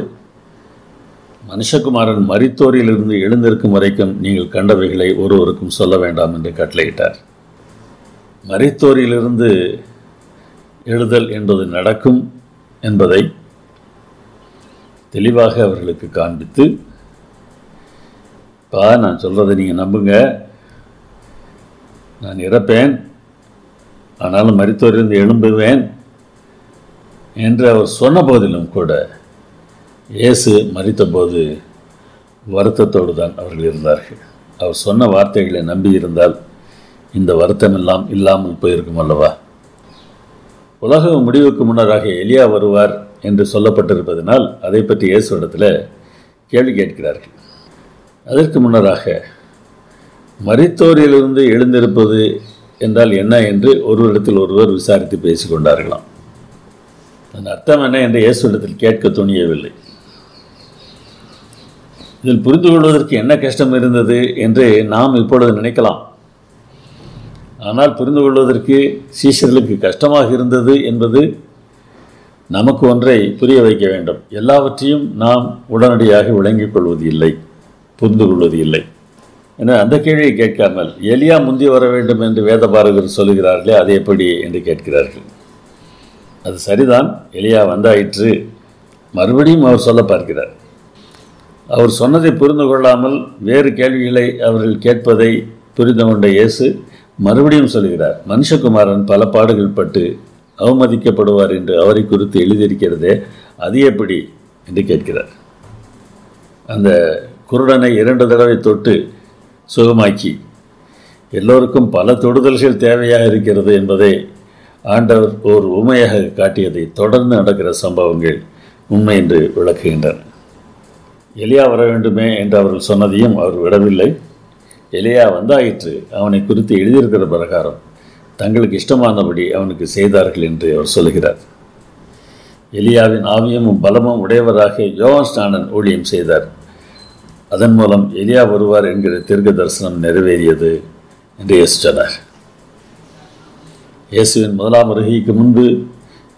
மனுஷகுமாரன் மரித்தோரிலிருந்து எழுந்திருக்கும் வரைக்கும் நீங்கள் கண்டவைகளை ஒருவருக்கும் சொல்ல வேண்டாம் என்று கட்டளையிட்டார். மரித்தோரிலிருந்து எழுதல் என்பது நடக்கும் என்பதை தெளிவாக அவர்களுக்கு காண்பித்து, நான் சொல்கிறதை நீங்கள் நம்புங்க, நான் இறப்பேன், ஆனாலும் மரித்தோரிலிருந்து எழும்புவேன் என்று அவர் சொன்ன போதிலும் கூட இயேசு மரித்தபோது வருத்தத்தோடு தான் அவர்கள் இருந்தார்கள். அவர் சொன்ன வார்த்தைகளை நம்பியிருந்தால் இந்த வருத்தமெல்லாம் இல்லாமல் போயிருக்கும் அல்லவா? உலக முடிவுக்கு முன்னராக எலியா வருவார் என்று சொல்லப்பட்டிருப்பதனால் அதை பற்றி இயேசுவிடத்தில் கேள்வி கேட்கிறார்கள். அதற்கு முன்னராக மரித்தோரிலிருந்து எழுந்திருப்பது என்றால் என்ன என்று ஒருவரிடத்தில் ஒருவர் விசாரித்து பேசிக்கொண்டார்களாம். அதன் அர்த்தம் என்ன என்று இயேசுவிடத்தில் கேட்க துணியவில்லை. இதில் புரிந்து கொள்வதற்கு என்ன கஷ்டம் இருந்தது என்று நாம் இப்பொழுது நினைக்கலாம். ஆனால் புரிந்து கொள்வதற்கு சீஷர்களுக்கு கஷ்டமாக இருந்தது என்பது நமக்கு ஒன்றை புரிய வைக்க வேண்டும். எல்லாவற்றையும் நாம் உடனடியாக விளங்கிக் கொள்வது இல்லை, புரிந்து கொள்வது இல்லை. ஏன்னா அந்த கேள்வியை கேட்காமல் எலியா முந்தி வர வேண்டும் என்று வேதபாரகர் சொல்லுகிறார்களே, அது எப்படி என்று கேட்கிறார்கள். அது சரிதான், எலியா வந்தாயிற்று. மறுபடியும் அவர் சொல்ல பார்க்கிறார். அவர் சொன்னதை புரிந்து கொள்ளாமல் வேறு கேள்விகளை அவர்கள் கேட்பதை புரிந்து கொண்ட இயேசு மறுபடியும் சொல்கிறார். மனுஷகுமாரன் பல பாடுகள் பட்டு அவமதிக்கப்படுவார் என்று அவரை குறித்து எழுதியிருக்கிறதே, அது எப்படி என்று கேட்கிறார். அந்த குருடனை 2 தடவை தொட்டு சுகமாக்கி எல்லோருக்கும் பல தொடுதல்கள் தேவையாக இருக்கிறது என்பதை ஆண்டவர் ஒரு உண்மையாக காட்டியதை தொடர்ந்து நடக்கிற சம்பவங்கள் உண்மை என்று விளக்குகின்றன. எலியா வர வேண்டுமே என்று அவர்கள் சொன்னதையும் அவர் விடவில்லை. எலியா வந்தாயிற்று, அவனை குறித்து எழுதியிருக்கிற பிரகாரம் தங்களுக்கு இஷ்டமானபடி அவனுக்கு செய்தார்கள் என்று அவர் சொல்கிறார். எலியாவின் ஆவியும் பலமும் உடையவராக யோவான் ஸ்நானன் ஊழியம் செய்தார். அதன் மூலம் எலியா வருவார் என்கிற தீர்க்க தரிசனம் நிறைவேறியது என்று இயேசு சொன்னார். இயேசுவின் 1ஆம் வருகைக்கு முன்பு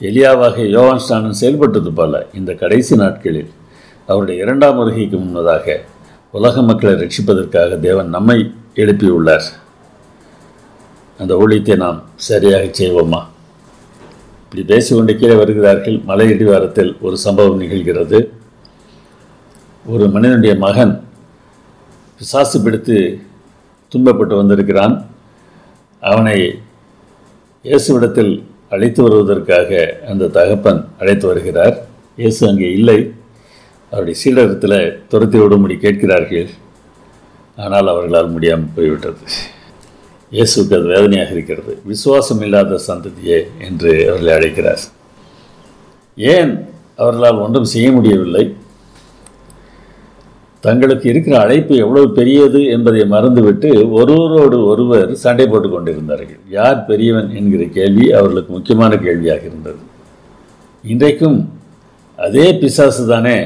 எலியாவாக யோவான் ஸ்நானன் செயல்பட்டது போல இந்த கடைசி நாட்களில் அவருடைய 2ஆம் வருகைக்கு முன்னதாக உலக மக்களை ரட்சிப்பதற்காக தேவன் நம்மை எழுப்பியுள்ளார். அந்த ஊழியத்தை நாம் சரியாக செய்வோமா? இப்படி பேசிக்கொண்டு கீழே வருகிறார்கள். மலை இடிவாரத்தில் ஒரு சம்பவம் நிகழ்கிறது. ஒரு மனிதனுடைய மகன் பிசாசு பிடித்து துன்பப்பட்டு வந்திருக்கிறான். அவனை இயேசுவிடத்தில் அழைத்து வருவதற்காக அந்த தகப்பன் அழைத்து வருகிறார். இயேசு அங்கே இல்லை. அவருடைய சீடத்தில் துரத்தி விடும்படி கேட்கிறார்கள். ஆனால் அவர்களால் முடியாமல் போய்விட்டது. இயேசுக்கு அது வேதனையாக இருக்கிறது. விசுவாசம் இல்லாத சந்ததியே என்று அவர்களை அழைக்கிறார். ஏன் அவர்களால் ஒன்றும் செய்ய முடியவில்லை? தங்களுக்கு இருக்கிற அழைப்பு எவ்வளவு பெரியது என்பதை மறந்துவிட்டு ஒருவரோடு ஒருவர் சண்டை போட்டு கொண்டிருந்தார்கள். யார் பெரியவன் என்கிற கேள்வி அவர்களுக்கு முக்கியமான கேள்வியாக இருந்தது. இன்றைக்கும் அதே பிசாசு தானே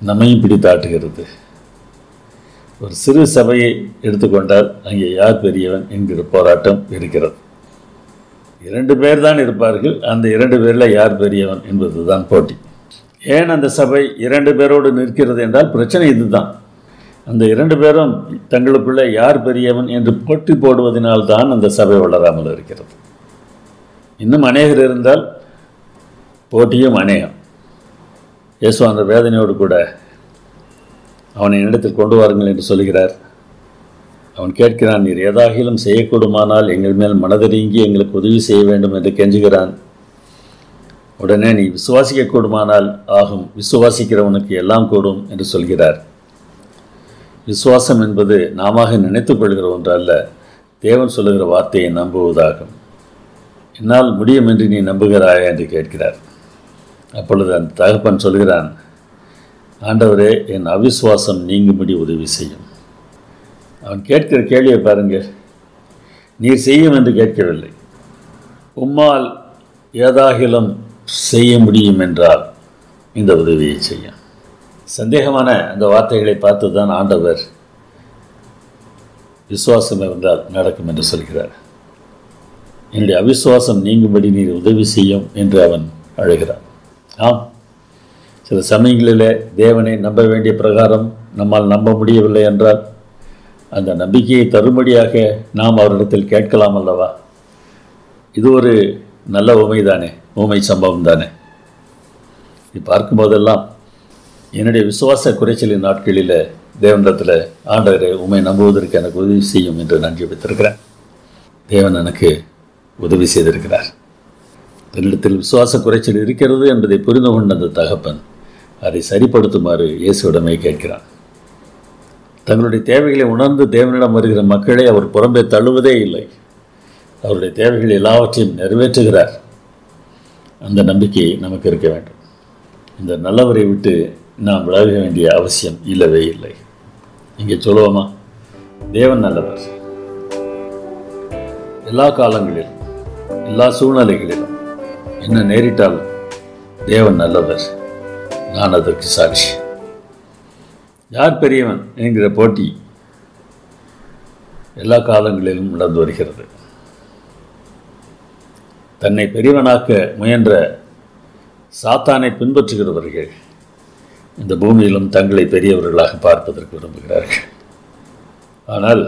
நம்மையும் பிடித்தாட்டுகிறது. ஒரு சிறு சபையை எடுத்துக்கொண்டால் அங்கே யார் பெரியவன் என்கிற போராட்டம் இருக்கிறது. 2 பேர் தான் இருப்பார்கள். அந்த 2 பேரில் யார் பெரியவன் என்பது தான் போட்டி. ஏன் அந்த சபை 2 பேரோடு நிற்கிறது என்றால் பிரச்சனை இதுதான். அந்த 2 பேரும் தங்களுக்குள்ளே யார் பெரியவன் என்று போட்டி போடுவதனால்தான் அந்த சபை வளராமல் இருக்கிறது. இன்னும் அநேகர் இருந்தால் போட்டியும் அநேகம். இயேசு அந்த வேதனையோடு கூட அவனை இடத்தில் கொண்டு வாருங்கள் என்று சொல்கிறார். அவன் கேட்கிறான், நீர் ஏதாகிலும் செய்யக்கூடுமானால் எங்கள் மேல் மனதறிங்கி எங்களுக்கு உதவி செய்ய வேண்டும் என்று கெஞ்சுகிறான். உடனே நீ விசுவாசிக்க கூடுமானால் ஆகும், விசுவாசிக்கிறவனுக்கு எல்லாம் கூடும் என்று சொல்கிறார். விசுவாசம் என்பது நாம நினைத்து கொள்கிற ஒன்று அல்ல, தேவன் சொல்லுகிற வார்த்தையை நம்புவதாகும். என்னால் முடியும் என்று நீ நம்புகிறாயா என்று கேட்கிறார். அப்பொழுது அந்த தகப்பன் சொல்கிறான், ஆண்டவரே, என் அவிசுவாசம் நீங்கும்படி உதவி செய்யும். அவன் கேட்கிற கேள்வியை பாருங்கள். நீர் செய்யும் என்று கேட்கவில்லை. உம்மால் ஏதாகிலும் செய்ய முடியும் என்றால் இந்த உதவியை செய்யும். சந்தேகமான அந்த வார்த்தைகளை பார்த்து தான் ஆண்டவர் விசுவாசம் இருந்தால் நடக்கும் என்று சொல்கிறார். என்னுடைய அவிசுவாசம் நீங்கும்படி நீர் உதவி செய்யும் என்று அவன் அழைகிறான். ஆம், சில சமயங்களில் தேவனை நம்ப வேண்டிய பிரகாரம் நம்மால் நம்ப முடியவில்லை என்றால் அந்த நம்பிக்கையை தரும்படியாக நாம் அவரிடத்தில் கேட்கலாம் அல்லவா? இது ஒரு நல்ல உமை சம்பவம் தானே. இது பார்க்கும்போதெல்லாம் என்னுடைய விசுவாச குறைச்சலின் நாட்களில் தேவனிடத்தில் ஆண்டவரை உம்மை நம்புவதற்கு எனக்கு உதவி செய்யும் என்று நான் ஜெபித்திருக்கிறேன். தேவன் எனக்கு உதவி செய்திருக்கிறார். தன்னிடத்தில் விசுவாச குறைச்சல் இருக்கிறது என்பதை புரிந்து கொண்ட அந்த தகப்பன் அதை சரிப்படுத்துமாறு இயேசுவிடமே கேட்கிறான். தங்களுடைய தேவைகளை உணர்ந்து தேவனிடம் வருகிற மக்களை அவர் புறம்பே தள்ளுவதே இல்லை. அவருடைய தேவைகள் எல்லாவற்றையும் நிறைவேற்றுகிறார். அந்த நம்பிக்கை நமக்கு இருக்க வேண்டும். இந்த நல்லவரை விட்டு நாம் விலக வேண்டிய அவசியம் இல்லவே இல்லை. இங்கே சொல்லுவோமா, தேவன் நல்லவர். எல்லா காலங்களிலும் எல்லா சூழ்நிலைகளிலும் என்ன நேரிட்டாலும் தேவன் நல்லவர். நான் அதற்கு சாட்சி. யார் பெரியவன் என்கிற போட்டி எல்லா காலங்களிலும் நடந்து வருகிறது. தன்னை பெரியவனாக்க முயன்ற சாத்தானை பின்பற்றுகிறவர்கள் இந்த பூமியிலும் தங்களை பெரியவர்களாக பார்ப்பதற்கு விரும்புகிறார்கள். ஆனால்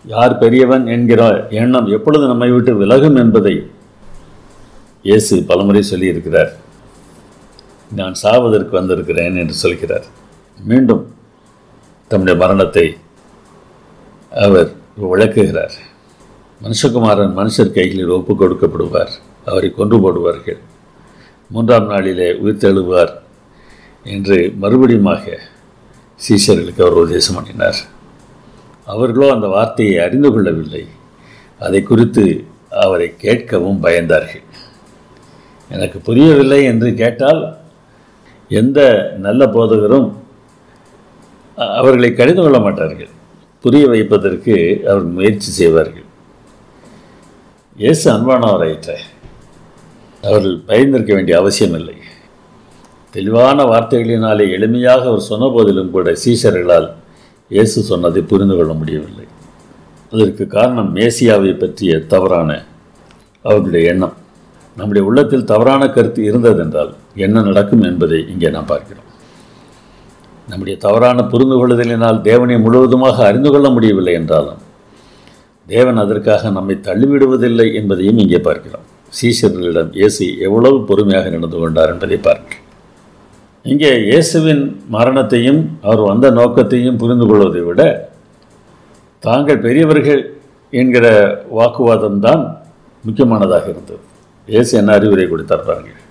யார் பெரியவன் என்கிற எண்ணம் எப்பொழுது நம்மை விட்டு விலகும் என்பதை இயேசு பலமுறை சொல்லியிருக்கிறார். நான் சாவதற்கு வந்திருக்கிறேன் என்று சொல்கிறார். மீண்டும் தம்முடைய மரணத்தை அவர் விளக்குகிறார். மனுஷகுமாரன் மனுஷர் கைகளில் ஒப்பு கொடுக்கப்படுவார், அவரை கொன்று போடுவார்கள், 3ஆம் நாளிலே உயிர்த்தெழுவார் என்று மறுபடியுமாக சீஷர்களுக்கு அவர் உபதேசம் பண்ணினார். அவர்களோ அந்த வார்த்தையை அறிந்து கொள்ளவில்லை. அதை குறித்து அவரை கேட்கவும் பயந்தார்கள். எனக்கு புரியவில்லை என்று கேட்டால் எந்த நல்ல போதகரும் அவர்களை கடிந்து கொள்ள மாட்டார்கள். புரிய வைப்பதற்கு அவர் முயற்சி செய்வார்கள். இயேசு அன்பானவராயிற்ற அவர்கள் பயந்திருக்க வேண்டிய அவசியம் இல்லை. தெளிவான வார்த்தைகளினாலே எளிமையாக அவர் சொன்ன போதிலும் கூட சீஷர்களால் இயேசு சொன்னதை புரிந்து கொள்ள முடியவில்லை. அதற்கு காரணம் மேசியாவை பற்றிய தவறான அவர்களுடைய எண்ணம். நம்முடைய உள்ளத்தில் தவறான கருத்து இருந்ததென்றால் என்ன நடக்கும் என்பதை இங்கே நாம் பார்க்கிறோம். நம்முடைய தவறான புரிந்து கொள்ளுதலினால் தேவனை முழுவதுமாக அறிந்து கொள்ள முடியவில்லை என்றாலும் தேவன் அதற்காக நம்மை தள்ளிவிடுவதில்லை என்பதையும் இங்கே பார்க்கிறோம். சீஷர்களிடம் இயேசு எவ்வளவு பொறுமையாக நடந்து கொண்டார் என்பதை பார்க்கிறோம். இங்கே இயேசுவின் மரணத்தையும் அவர் வந்த நோக்கத்தையும் புரிந்து கொள்வதை விட தாங்கள் பெரியவர்கள் என்கிற வாக்குவாதம் தான் முக்கியமானதாக இருந்தது. இயேசு என்ன அறிவுரை கொடுத்தார் பாருங்கள்.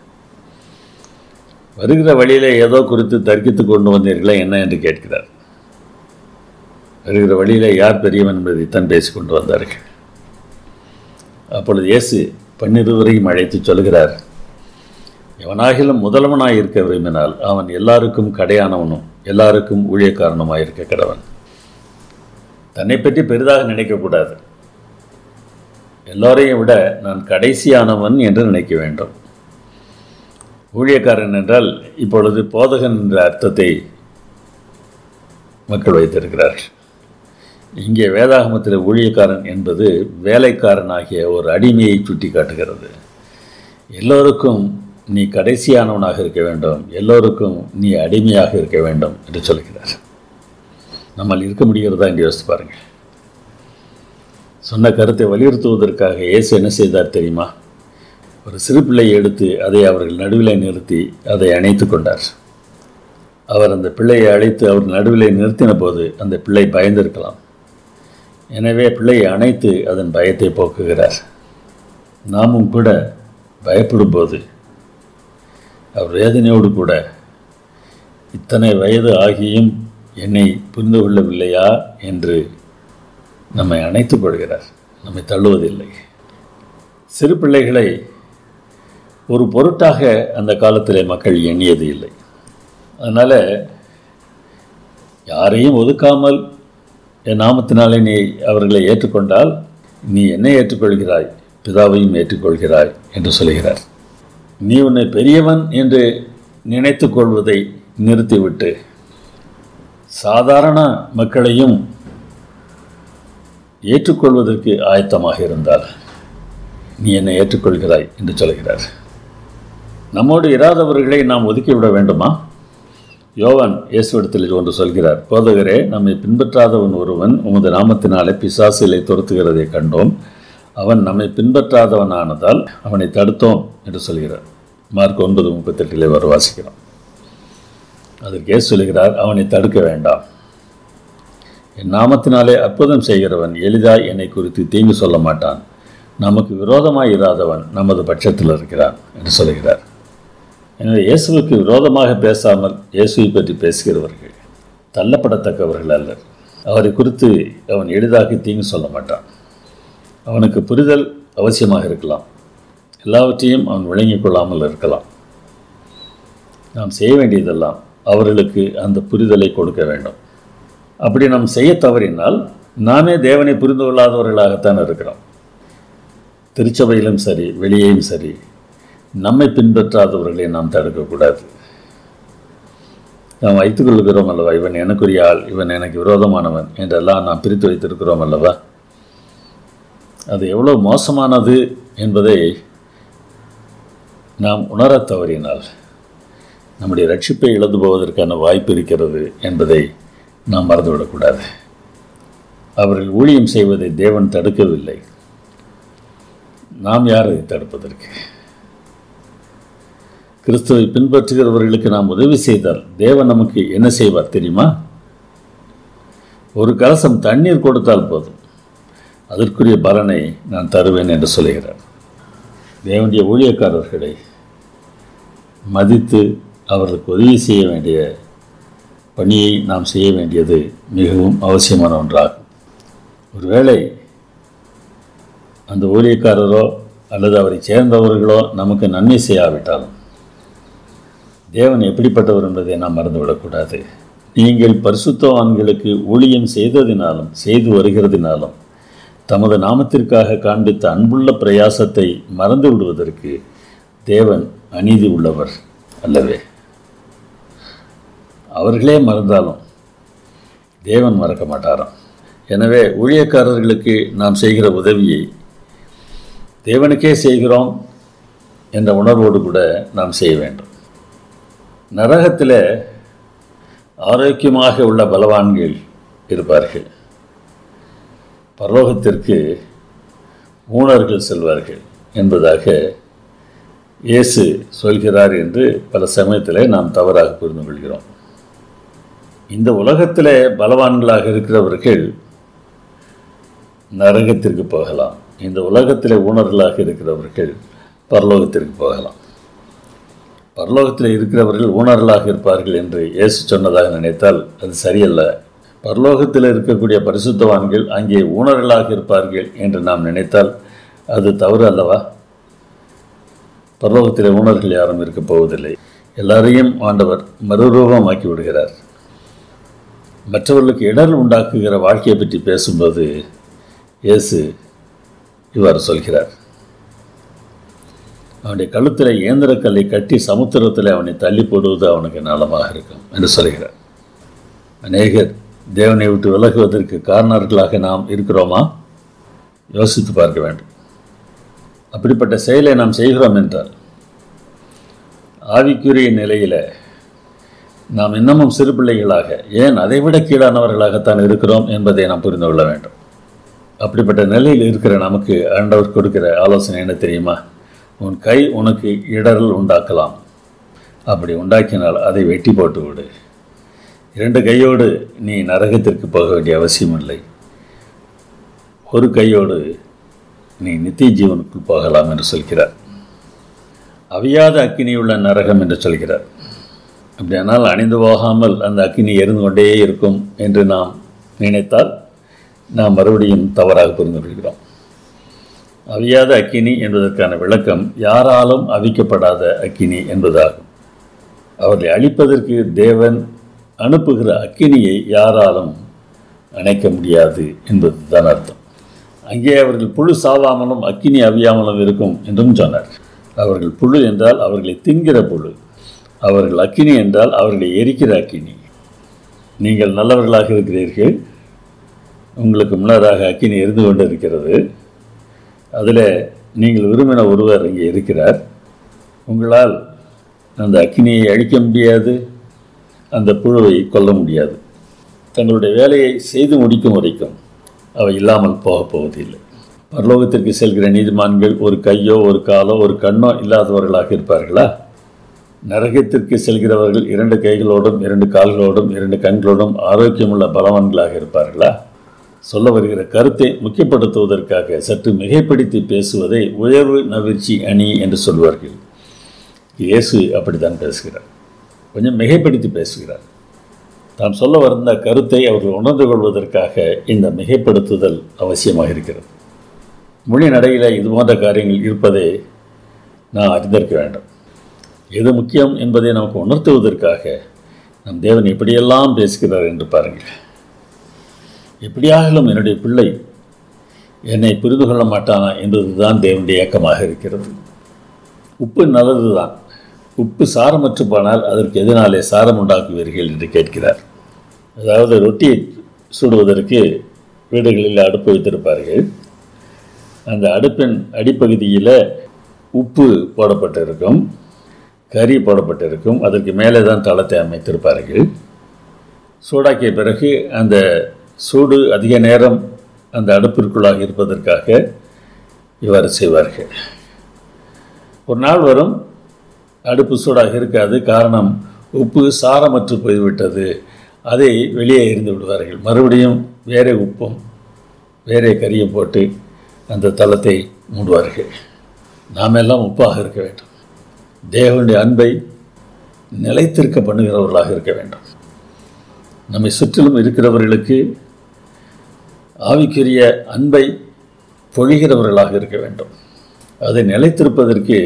வருகிற வழியிலே ஏதோ குறித்து தர்க்கித்து கொண்டு வந்தீர்களே என்ன என்று கேட்கிறார். வருகிற வழியிலே யார் பெரியவன் என்பதைத்தான் பேசிக்கொண்டு வந்தார்கள். அப்பொழுது இயேசு 12 அழைத்து சொல்கிறார், எவனாகிலும் முதல்வனாய் இருக்க விரும்பினால் அவன் எல்லாருக்கும் கடையானவனும் எல்லாருக்கும் ஊழியக்காரனுமாய் இருக்க கடவன். தன்னை பற்றி பெரிதாக நினைக்கக்கூடாது. எல்லோரையும் விட நான் கடைசியானவன் என்று நினைக்க வேண்டும். ஊழியக்காரன் என்றால் இப்பொழுது போதகன் என்ற அர்த்தத்தை மக்கள் வைத்திருக்கிறார்கள். இங்கே வேதாகமத்தில் ஊழியக்காரன் என்பது வேலைக்காரனாகிய ஒரு அடிமையை சுட்டி காட்டுகிறது. எல்லோருக்கும் நீ கடைசியானவனாக இருக்க வேண்டும், எல்லோருக்கும் நீ அடிமையாக இருக்க வேண்டும் என்று சொல்கிறார். நம்மால் இருக்க முடிகிறதா என்று யோசித்து பாருங்கள். சொன்ன கருத்தை வலியுறுத்துவதற்காக இயேசு என்ன செய்தார் தெரியுமா? ஒரு சிறு பிள்ளையை எடுத்து அதை அவர்கள் நடுவில் நிறுத்தி அதை அணைத்து கொண்டார். அவர் அந்த பிள்ளையை அழைத்து அவர் நடுவில் நிறுத்தின போது அந்த பிள்ளை பயந்திருக்கலாம். எனவே பிள்ளையை அணைத்து அதன் பயத்தை போக்குகிறார். நாமும் கூட பயப்படும் போது அவர் வேதனையோடு கூட இத்தனை வயது ஆகியும் என்னை புரிந்து கொள்ளவில்லையா என்று நம்மை அணைத்துக் கொள்கிறார். நம்மை தள்ளுவதில்லை. சிறு பிள்ளைகளை ஒரு பொருட்டாக அந்த காலத்திலே மக்கள் எண்ணியது இல்லை. அதனால் யாரையும் ஒதுக்காமல் என் நாமத்தினாலே நீ அவர்களை ஏற்றுக்கொண்டால் நீ என்னை ஏற்றுக்கொள்கிறாய், பிதாவையும் ஏற்றுக்கொள்கிறாய் என்று சொல்கிறார். நீ உன்னை பெரியவன் என்று நினைத்து கொள்வதை நிறுத்திவிட்டு சாதாரண மக்களையும் ஏற்றுக்கொள்வதற்கு ஆயத்தமாக இருந்தால் நீ என்னை ஏற்றுக்கொள்கிறாய் என்று சொல்கிறார். நம்மோடு இராதவர்களை நாம் ஒதுக்கிவிட வேண்டுமா? யோவான் இயேசுவிடத்தில் ஒன்று சொல்கிறார், போதகரே, நம்மை பின்பற்றாதவன் ஒருவன் உமது நாமத்தினாலே பிசாசுகளை துரத்துகிறதை கண்டோம். அவன் நம்மை பின்பற்றாதவனானதால் அவனை தடுத்தோம் என்று சொல்கிறார். மார்க் 9:38 வாசிக்கிறோம். அதற்கு இயேசு சொல்கிறார், அவனை தடுக்க வேண்டாம். என் நாமத்தினாலே அற்புதம் செய்கிறவன் எளிதாய் என்னை குறித்து தீங்கு சொல்ல மாட்டான். நமக்கு விரோதமாய் இராதவன் நமது பட்சத்தில் இருக்கிறான் என்று சொல்கிறார். எனவே இயேசுவுக்கு விரோதமாக பேசாமல் இயேசுவை பற்றி பேசுகிறவர்கள் தள்ளப்படத்தக்கவர்கள் அல்லர். அவரை குறித்து அவன் எளிதாக தீங்கு சொல்ல மாட்டான். அவனுக்கு புரிதல் அவசியமாக இருக்கலாம். எல்லாவற்றையும் அவன் விளங்கிக் கொள்ளாமல் இருக்கலாம். நாம் செய்ய வேண்டியதெல்லாம் அவர்களுக்கு அந்த புரிதலை கொடுக்க வேண்டும். அப்படி நாம் செய்ய தவறினால் நாமே தேவனை புரிந்து கொள்ளாதவர்களாகத்தான் இருக்கிறோம். திருச்சபையிலும் சரி, வெளியேயும் சரி, நம்மை பின்பற்றாதவர்களை நாம் தடுக்கக்கூடாது. நாம் வைத்துக் கொள்கிறோம் அல்லவா, இவன் எனக்குரிய ஆள், இவன் எனக்கு விரோதமானவன் என்றெல்லாம் நாம் பிரித்து வைத்திருக்கிறோம் அல்லவா. அது எவ்வளோ மோசமானது என்பதை நாம் உணரத் தவறினால் நம்முடைய ரட்சிப்பை இழந்து போவதற்கான வாய்ப்பு இருக்கிறது என்பதை நாம் மறந்துவிடக்கூடாது. அவர்கள் ஊழியம் செய்வதை தேவன் தடுக்கவில்லை. நாம் யார் அதை தடுப்பதற்கு? கிறிஸ்துவை பின்பற்றுகிறவர்களுக்கு நாம் உதவி செய்தால் தேவன் நமக்கு என்ன செய்வார் தெரியுமா? ஒரு கலசம் தண்ணீர் கொடுத்தால் போதும், அதற்குரிய பலனை நான் தருவேன் என்று சொல்கிறார். தேவனுடைய ஊழியக்காரர்களை மதித்து அவர்களுக்கு உதவி செய்ய வேண்டிய பணியை நாம் செய்ய வேண்டியது மிகவும் அவசியமான ஒன்றாகும். ஒருவேளை அந்த ஊழியக்காரரோ அல்லது அவரை சேர்ந்தவர்களோ நமக்கு நன்மை செய்யாவிட்டாலும் தேவன் எப்படிப்பட்டவர் என்பதை நாம் மறந்துவிடக்கூடாது. நீங்கள் பரிசுத்தவான்களுக்கு ஊழியம் செய்ததினாலும் செய்து வருகிறதினாலும் தமது நாமத்திற்காக காண்பித்த அன்புள்ள பிரயாசத்தை மறந்து விடுவதற்கு தேவன் அநீதி உள்ளவர் அல்லவே. அவர்களே மறந்தாலும் தேவன் மறக்க மாட்டாராம். எனவே ஊழியக்காரர்களுக்கு நாம் செய்கிற உதவியை தேவனுக்கே செய்கிறோம் என்ற உணர்வோடு கூட நாம் செய்ய வேண்டும். நரகத்தில் ஆரோக்கியமாக உள்ள பலவான்கள் இருப்பார்கள், பரலோகத்திற்கு ஊனர்கள் செல்வார்கள் என்பதாக இயேசு சொல்கிறார் என்று பல சமயத்தில் நாம் தவறாக புரிந்து கொள்கிறோம். இந்த உலகத்தில் பலவான்களாக இருக்கிறவர்கள் நரகத்திற்கு போகலாம். இந்த உலகத்தில் ஊனர்களாக இருக்கிறவர்கள் பரலோகத்திற்கு போகலாம். பரலோகத்தில் இருக்கிறவர்கள் ஊனர்களாக இருப்பார்கள் என்று இயேசு சொன்னதாக நினைத்தால் அது சரியல்ல. பரலோகத்தில் இருக்கக்கூடிய பரிசுத்தவான்கள் அங்கே ஊனர்களாக இருப்பார்கள் என்று நாம் நினைத்தால் அது தவறு அல்லவா? பரலோகத்தில் ஊனர்கள் யாரும் இருக்கப் போவதில்லை. எல்லாரையும் ஆண்டவர் மறுரூபமாக்கி விடுகிறார். மற்றவர்களுக்கு இடர் உண்டாக்குகிற வாழ்க்கையை பற்றி பேசும்போது இயேசு இவ்வாறு சொல்கிறார், அவனுடைய கழுத்தில் இயந்திரக்கல்லை கட்டி சமுத்திரத்தில் அவனை தள்ளி போடுவது அவனுக்கு நலமாக இருக்கும் என்று சொல்கிறார். அநேகர் தேவனை விட்டு விலகுவதற்கு காரணர்களாக நாம் இருக்கிறோமா? யோசித்து பார்க்க வேண்டும். அப்படிப்பட்ட செயலை நாம் செய்கிறோம் என்றால் ஆவிக்குரிய நிலையில் நாம் இன்னமும் சிறு பிள்ளைகளாக, ஏன் அதைவிட கீழானவர்களாகத்தான் இருக்கிறோம் என்பதை நாம் புரிந்து கொள்ள வேண்டும். அப்படிப்பட்ட நிலையில் இருக்கிற நமக்கு ஆண்டவர் கொடுக்கிற ஆலோசனை என்ன தெரியுமா? உன் கை உனக்கு இடரல் உண்டாக்கலாம். அப்படி உண்டாக்கினால் அதை வெட்டி போட்டு விடு. 2 கையோடு நீ நரகத்திற்கு போக வேண்டிய அவசியம் இல்லை. ஒரு கையோடு நீ நித்திய ஜீவனுக்குள் போகலாம் என்று சொல்கிறார். அவியாத அக்கினியுள்ள நரகம் என்று சொல்கிறார். அப்படியானால் அணிந்து போகாமல் அந்த அக்கினி எரிந்து கொண்டே இருக்கும் என்று நாம் நினைத்தால் நாம் மறுபடியும் தவறாக புரிந்து கொள்கிறோம். அவியாத அக்கினி என்பதற்கான விளக்கம் யாராலும் அவிக்கப்படாத அக்கினி என்பதாகும். அவர்களை அழிப்பதற்கு தேவன் அனுப்புகிற அக்கினியை யாராலும் அணைக்க முடியாது என்பது தான் அர்த்தம். அங்கே அவர்கள் புழு சாவாமலும் அக்கினி அவியாமலும் இருக்கும் என்றும் சொன்னார். அவர்கள் புழு என்றால் அவர்களை தின்கிற புழு. அவர்கள் அக்கினி என்றால் அவர்களை எரிக்கிற அக்கினி. நீங்கள் நல்லவர்களாக இருக்கிறீர்கள், உங்களுக்கு முன்னதாக அக்கினி எரிந்து கொண்டு இருக்கிறது, அதில் நீங்கள் விரும்பின ஒருவர் இங்கே இருக்கிறார். உங்களால் அந்த அக்கினியை அழிக்க முடியாது, அந்த புழுவை கொல்ல முடியாது. தங்களுடைய வேலையை செய்து முடிக்கும் வரைக்கும் அவை இல்லாமல் போகப் போவதில்லை. பரலோகத்திற்கு செல்கிற நீதிமான்கள் ஒரு கையோ ஒரு காலோ ஒரு கண்ணோ இல்லாதவர்களாக இருப்பார்களா? நரகத்திற்கு செல்கிறவர்கள் 2 கைகளோடும் 2 கால்களோடும் 2 கண்களோடும் ஆரோக்கியமுள்ள பலவான்களாக இருப்பார்களா? சொல்ல வருகிற கருத்தை முக்கியப்படுத்துவதற்காக சற்று மிகைப்படுத்தி பேசுவதை உயர்வு நவிர்ச்சி அணி என்று சொல்வார்கள். இயேசு அப்படித்தான் பேசுகிறார், கொஞ்சம் மிகைப்படுத்தி பேசுகிறார். தாம் சொல்ல வந்த கருத்தை அவர்கள் உணர்ந்து கொள்வதற்காக இந்த மிகைப்படுத்துதல் அவசியமாக இருக்கிறது. மொழி நடையில் இது போன்ற காரியங்கள் இருப்பதை நான் அறிந்திருக்க வேண்டும். எது முக்கியம் என்பதை நமக்கு உணர்த்துவதற்காக நம் தேவன் எப்படியெல்லாம் பேசுகிறார் என்று பாருங்கள். எப்படியாகலும் என்னுடைய பிள்ளை என்னை புரிந்து கொள்ள மாட்டானா என்பதுதான் தேவனுடைய ஏக்கமாக இருக்கிறது. உப்பு நல்லது தான், உப்பு சாரமற்று போனால் அதற்கு எதனாலே சாரம் உண்டாக்குவீர்கள் என்று கேட்கிறார். அதாவது ரொட்டியை சுடுவதற்கு வீடுகளில் அடுப்பு வைத்திருப்பார்கள். அந்த அடுப்பின் அடிப்பகுதியில் உப்பு போடப்பட்டிருக்கும், கறி போடப்பட்டிருக்கும், அதற்கு மேலே தான் தளத்தை அமைத்திருப்பார்கள். சூடாக்கிய பிறகு அந்த சூடு அதிக நேரம் அந்த அடுப்பிற்குள்ளாக இருப்பதற்காக இவ்வாறு செய்வார்கள். ஒரு நாள் வரும், அடுப்பு சூடாக இருக்காது, காரணம் உப்பு சாரமற்று போய்விட்டது, அதை வெளியே எறிந்து விடுவார்கள். மறுபடியும் வேறே உப்பும் வேறே கறியும் போட்டு அந்த தளத்தை மூடுவார்கள். நாம் எல்லாம் உப்பாக இருக்க வேண்டும், தேவனுடைய அன்பை நிலைத்திருக்க பண்ணுகிறவர்களாக இருக்க வேண்டும். நம்மை சுற்றிலும் இருக்கிறவர்களுக்கு ஆவிக்குரிய அன்பை பொழிகிறவர்களாக இருக்க வேண்டும், அதை நிலைத்திருப்பதற்கு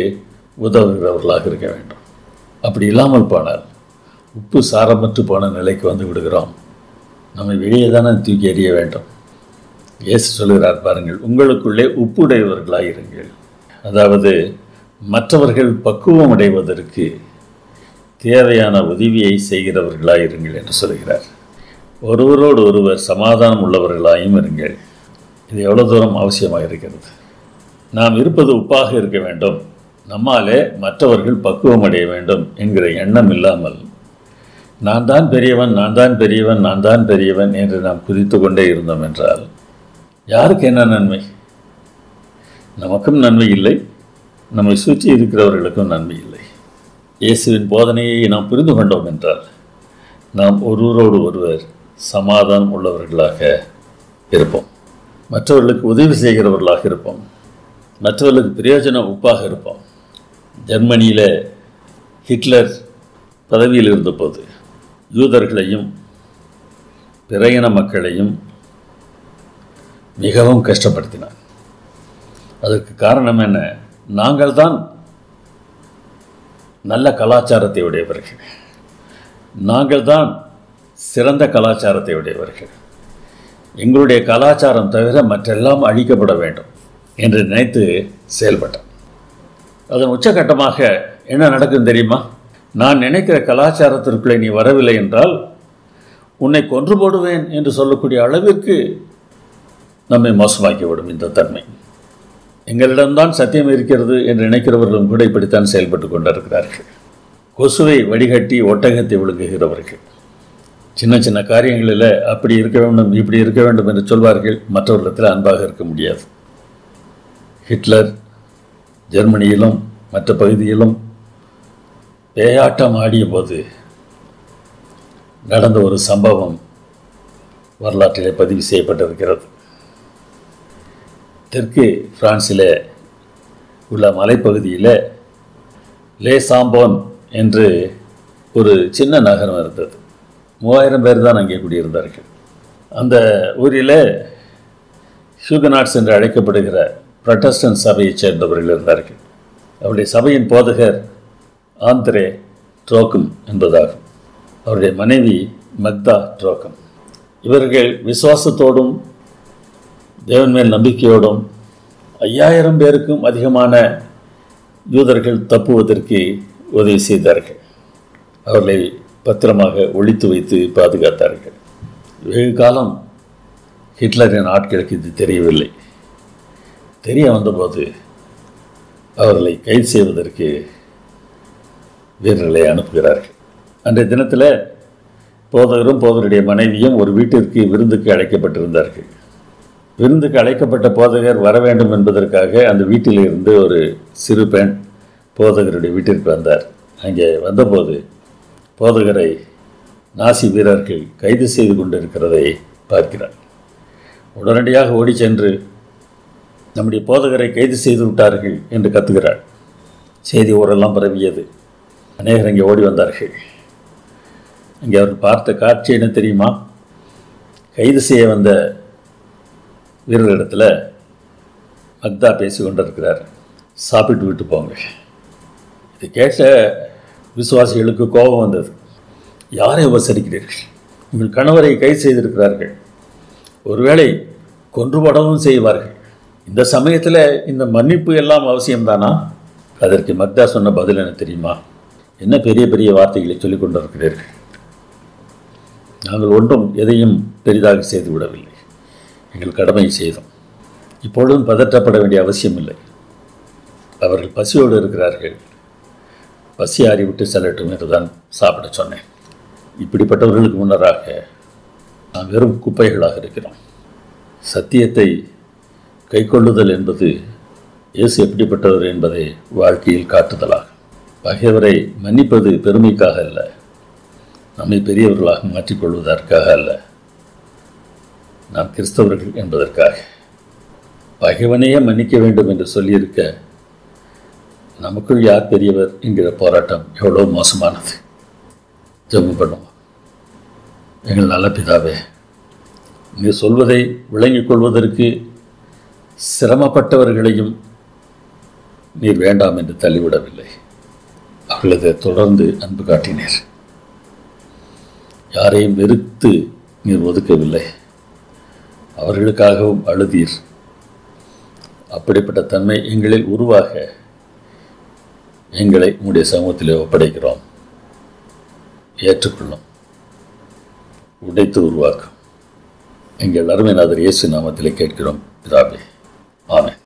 உதவுகிறவர்களாக இருக்க வேண்டும். அப்படி இல்லாமல் போனால் உப்பு சாரமற்று போன நிலைக்கு வந்து விடுகிறோம். நம்மை வெளியே தானே தூக்கி எறிய வேண்டும். இயேசு சொல்கிறார் பாருங்கள், உங்களுக்குள்ளே உப்புடையவர்களாக இருங்கள். அதாவது மற்றவர்கள் பக்குவம் அடைவதற்கு தேவையான உதவியை செய்கிறவர்களாக இருங்கள் என்று சொல்கிறார். ஒருவரோடு ஒருவர் சமாதானம் உள்ளவர்களாயும் இருங்கள். இது எவ்வளோ தூரம் அவசியமாக இருக்கிறது. நாம் இருப்பது உப்பாக இருக்க வேண்டும், நம்மாலே மற்றவர்கள் பக்குவம் அடைய வேண்டும் என்கிற எண்ணம் இல்லாமல் நான் தான் பெரியவன், நான் தான் பெரியவன், நான் தான் பெரியவன் என்று நாம் குதித்து கொண்டே இருந்தோம் என்றால் யாருக்கு என்ன நன்மை? நமக்கும் நன்மை இல்லை, நம்மை சுற்றி இருக்கிறவர்களுக்கும் நன்மை இல்லை. இயேசுவின் போதனையை நாம் புரிந்து கொண்டோம் என்றால் நாம் ஒருவரோடு ஒருவர் சமாதானம் உள்ளவர்களாக இருப்போம், மற்றவர்களுக்கு உதவி செய்கிறவர்களாக இருப்போம், மற்றவர்களுக்கு பிரயோஜன உப்பாக இருப்போம். ஜெர்மனியில் ஹிட்லர் பதவியில் இருந்தபோது யூதர்களையும் பிற இன மக்களையும் மிகவும் கஷ்டப்படுத்தினார். அதற்கு காரணம் என்ன? நாங்கள் தான் நல்ல கலாச்சாரத்தை உடையவர்கள், நாங்கள் தான் சிறந்த கலாச்சாரத்தை உடையவர்கள், எங்களுடைய கலாச்சாரம் தவிர மற்றெல்லாம் அழிக்கப்பட வேண்டும் என்று நினைத்து செயல்பட்டார். அதன் உச்சகட்டமாக என்ன நடக்கும் தெரியுமா? நான் நினைக்கிற கலாச்சாரத்திற்குள்ளே நீ வரவில்லை என்றால் உன்னை கொன்று போடுவேன் என்று சொல்லக்கூடிய அளவிற்கு நம்மை மோசமாக்கிவிடும் இந்த தன்மை. எங்களிடம்தான் சத்தியம் இருக்கிறது என்று நினைக்கிறவர்களும் கூட இப்படித்தான் செயல்பட்டு கொண்டிருக்கிறார்கள். கொசுவை வடிகட்டி ஒட்டகத்தை விழுங்குகிறவர்கள். சின்ன சின்ன காரியங்களில் அப்படி இருக்க வேண்டும், இப்படி இருக்க வேண்டும் என்று சொல்வார்கள், மற்றவர்களிடத்தில் அன்பாக இருக்க முடியாது. ஹிட்லர் ஜெர்மனியிலும் மற்ற பகுதியிலும் பேயாட்டம் ஆடிய போது நடந்த ஒரு சம்பவம் வரலாற்றிலே பதிவு செய்யப்பட்டிருக்கிறது. தெற்கு பிரான்சில் உள்ள மலைப்பகுதியில் லே சாம்போன் என்று ஒரு சின்ன நகரம் இருந்தது. 3000 பேர் தான் அங்கே குடியிருந்தார்கள். அந்த ஊரில் ஹியூகனாட்ஸ் என்று அழைக்கப்படுகிற புரொட்டஸ்டன்ட் சபையைச் சேர்ந்தவர்கள் இருந்தார்கள். அவருடைய சபையின் போதகர் ஆந்திரே ட்ரோக்கம் என்பதாகும். அவருடைய மனைவி மக்தா ட்ரோக்கம். இவர்கள் விசுவாசத்தோடும் தேவன் மேல் நம்பிக்கையோடும் 5000 பேருக்கும் அதிகமான யூதர்கள் தப்புவதற்கு உதவி செய்தார்கள். அவர்களை பத்திரமாக ஒளித்து வைத்து பாதுகாத்தார்கள். வெகு காலம் ஹிட்லரின் ஆட்களுக்கு இது தெரியவில்லை. தெரிய வந்தபோது அவர்களை கைது செய்வதற்கு வீரர்களை அனுப்புகிறார்கள். அன்றைய தினத்தில் போதகரும் போதகருடைய மனைவியும் ஒரு வீட்டிற்கு விருந்துக்கு அழைக்கப்பட்டிருந்தார்கள். விருந்துக்கு அழைக்கப்பட்ட போதகர் வர வேண்டும் என்பதற்காக அந்த வீட்டில் இருந்து ஒரு சிறு பெண் போதகருடைய வீட்டிற்கு வந்தார். அங்கே வந்தபோது போதகரை நாசி வீரர்கள் கைது செய்து கொண்டிருக்கிறதை பார்க்கிறார். உடனடியாக ஓடி சென்று நம்முடைய போதகரை கைது செய்து விட்டார்கள் என்று கத்துகிறார். செய்தி ஊரெல்லாம் பரவியது. அநேகர் அங்கே ஓடி வந்தார்கள். அங்கே அவர் பார்த்த காட்சி என்ன தெரியுமா? கைது செய்ய வந்த வீரர்களிடத்தில் மக்தா பேசி கொண்டிருக்கிறார். சாப்பிட்டு விட்டு போங்க. இதை கேட்ட விசுவாசிகளுக்கு கோபம் வந்தது. யாரை உபசரிக்கிறீர்கள்? உங்கள் கணவரை கைது செய்திருக்கிறார்கள். ஒருவேளை கொன்றுபடவும் செய்வார்கள். இந்த சமயத்தில் இந்த மன்னிப்பு எல்லாம் அவசியம்தானா? அதற்கு மக்தா சொன்ன பதில் என்ன தெரியுமா? என்ன பெரிய பெரிய வார்த்தைகளை சொல்லிக் கொண்டிருக்கிறீர்கள். நாங்கள் ஒன்றும் எதையும் பெரிதாக செய்து விடவில்லை. எங்கள் கடமையை செய்தோம். இப்பொழுதும் பதற்றப்பட வேண்டிய அவசியம் இல்லை. அவர்கள் பசியோடு இருக்கிறார்கள். பசி ஆறிவிட்டு செல்லட்டும் என்று தான் சாப்பிட சொன்னேன். இப்படிப்பட்டவர்களுக்கு முன்னராக நாம் வெறும் குப்பைகளாக இருக்கிறோம். சத்தியத்தை கைக்கொள்ளுதல் என்பது இயேசு எப்படிப்பட்டவர் என்பதை வாழ்க்கையில் காட்டுதலாகும். பகைவரை மன்னிப்பது பெருமைக்காக அல்ல, நம்மை பெரியவர்களாக மாற்றிக்கொள்வதற்காக அல்ல, நாம் கிறிஸ்தவர்கள் என்பதற்காக. பகைவனையே மன்னிக்க வேண்டும் என்று சொல்லியிருக்க நமக்குள் யார் பெரியவர் என்கிற போராட்டம் எவ்வளோ மோசமானது. ஜெபம் பண்ணுவோம். எங்கள் நல்ல பிதாவே, நீ சொல்வதை விளங்கிக் கொள்வதற்கு சிரமப்பட்டவர்களையும் நீர் வேண்டாம் என்று தள்ளிவிடவில்லை. அவர்களதை தொடர்ந்து அன்பு காட்டினீர். யாரையும் வெறுத்து நீர் ஒதுக்கவில்லை. அவர்களுக்காகவும் அழுதீர். அப்படிப்பட்ட தன்மை எங்களில் உருவாக எங்களை உங்களுடைய சமூகத்திலே ஒப்படைக்கிறோம். ஏற்றுக்கொள்ளும், உடைத்து உருவாக்கும். எங்கள் அருமைநாதர் இயேசு நாமத்திலே கேட்கிறோம் பிதாவே. ஆமென்.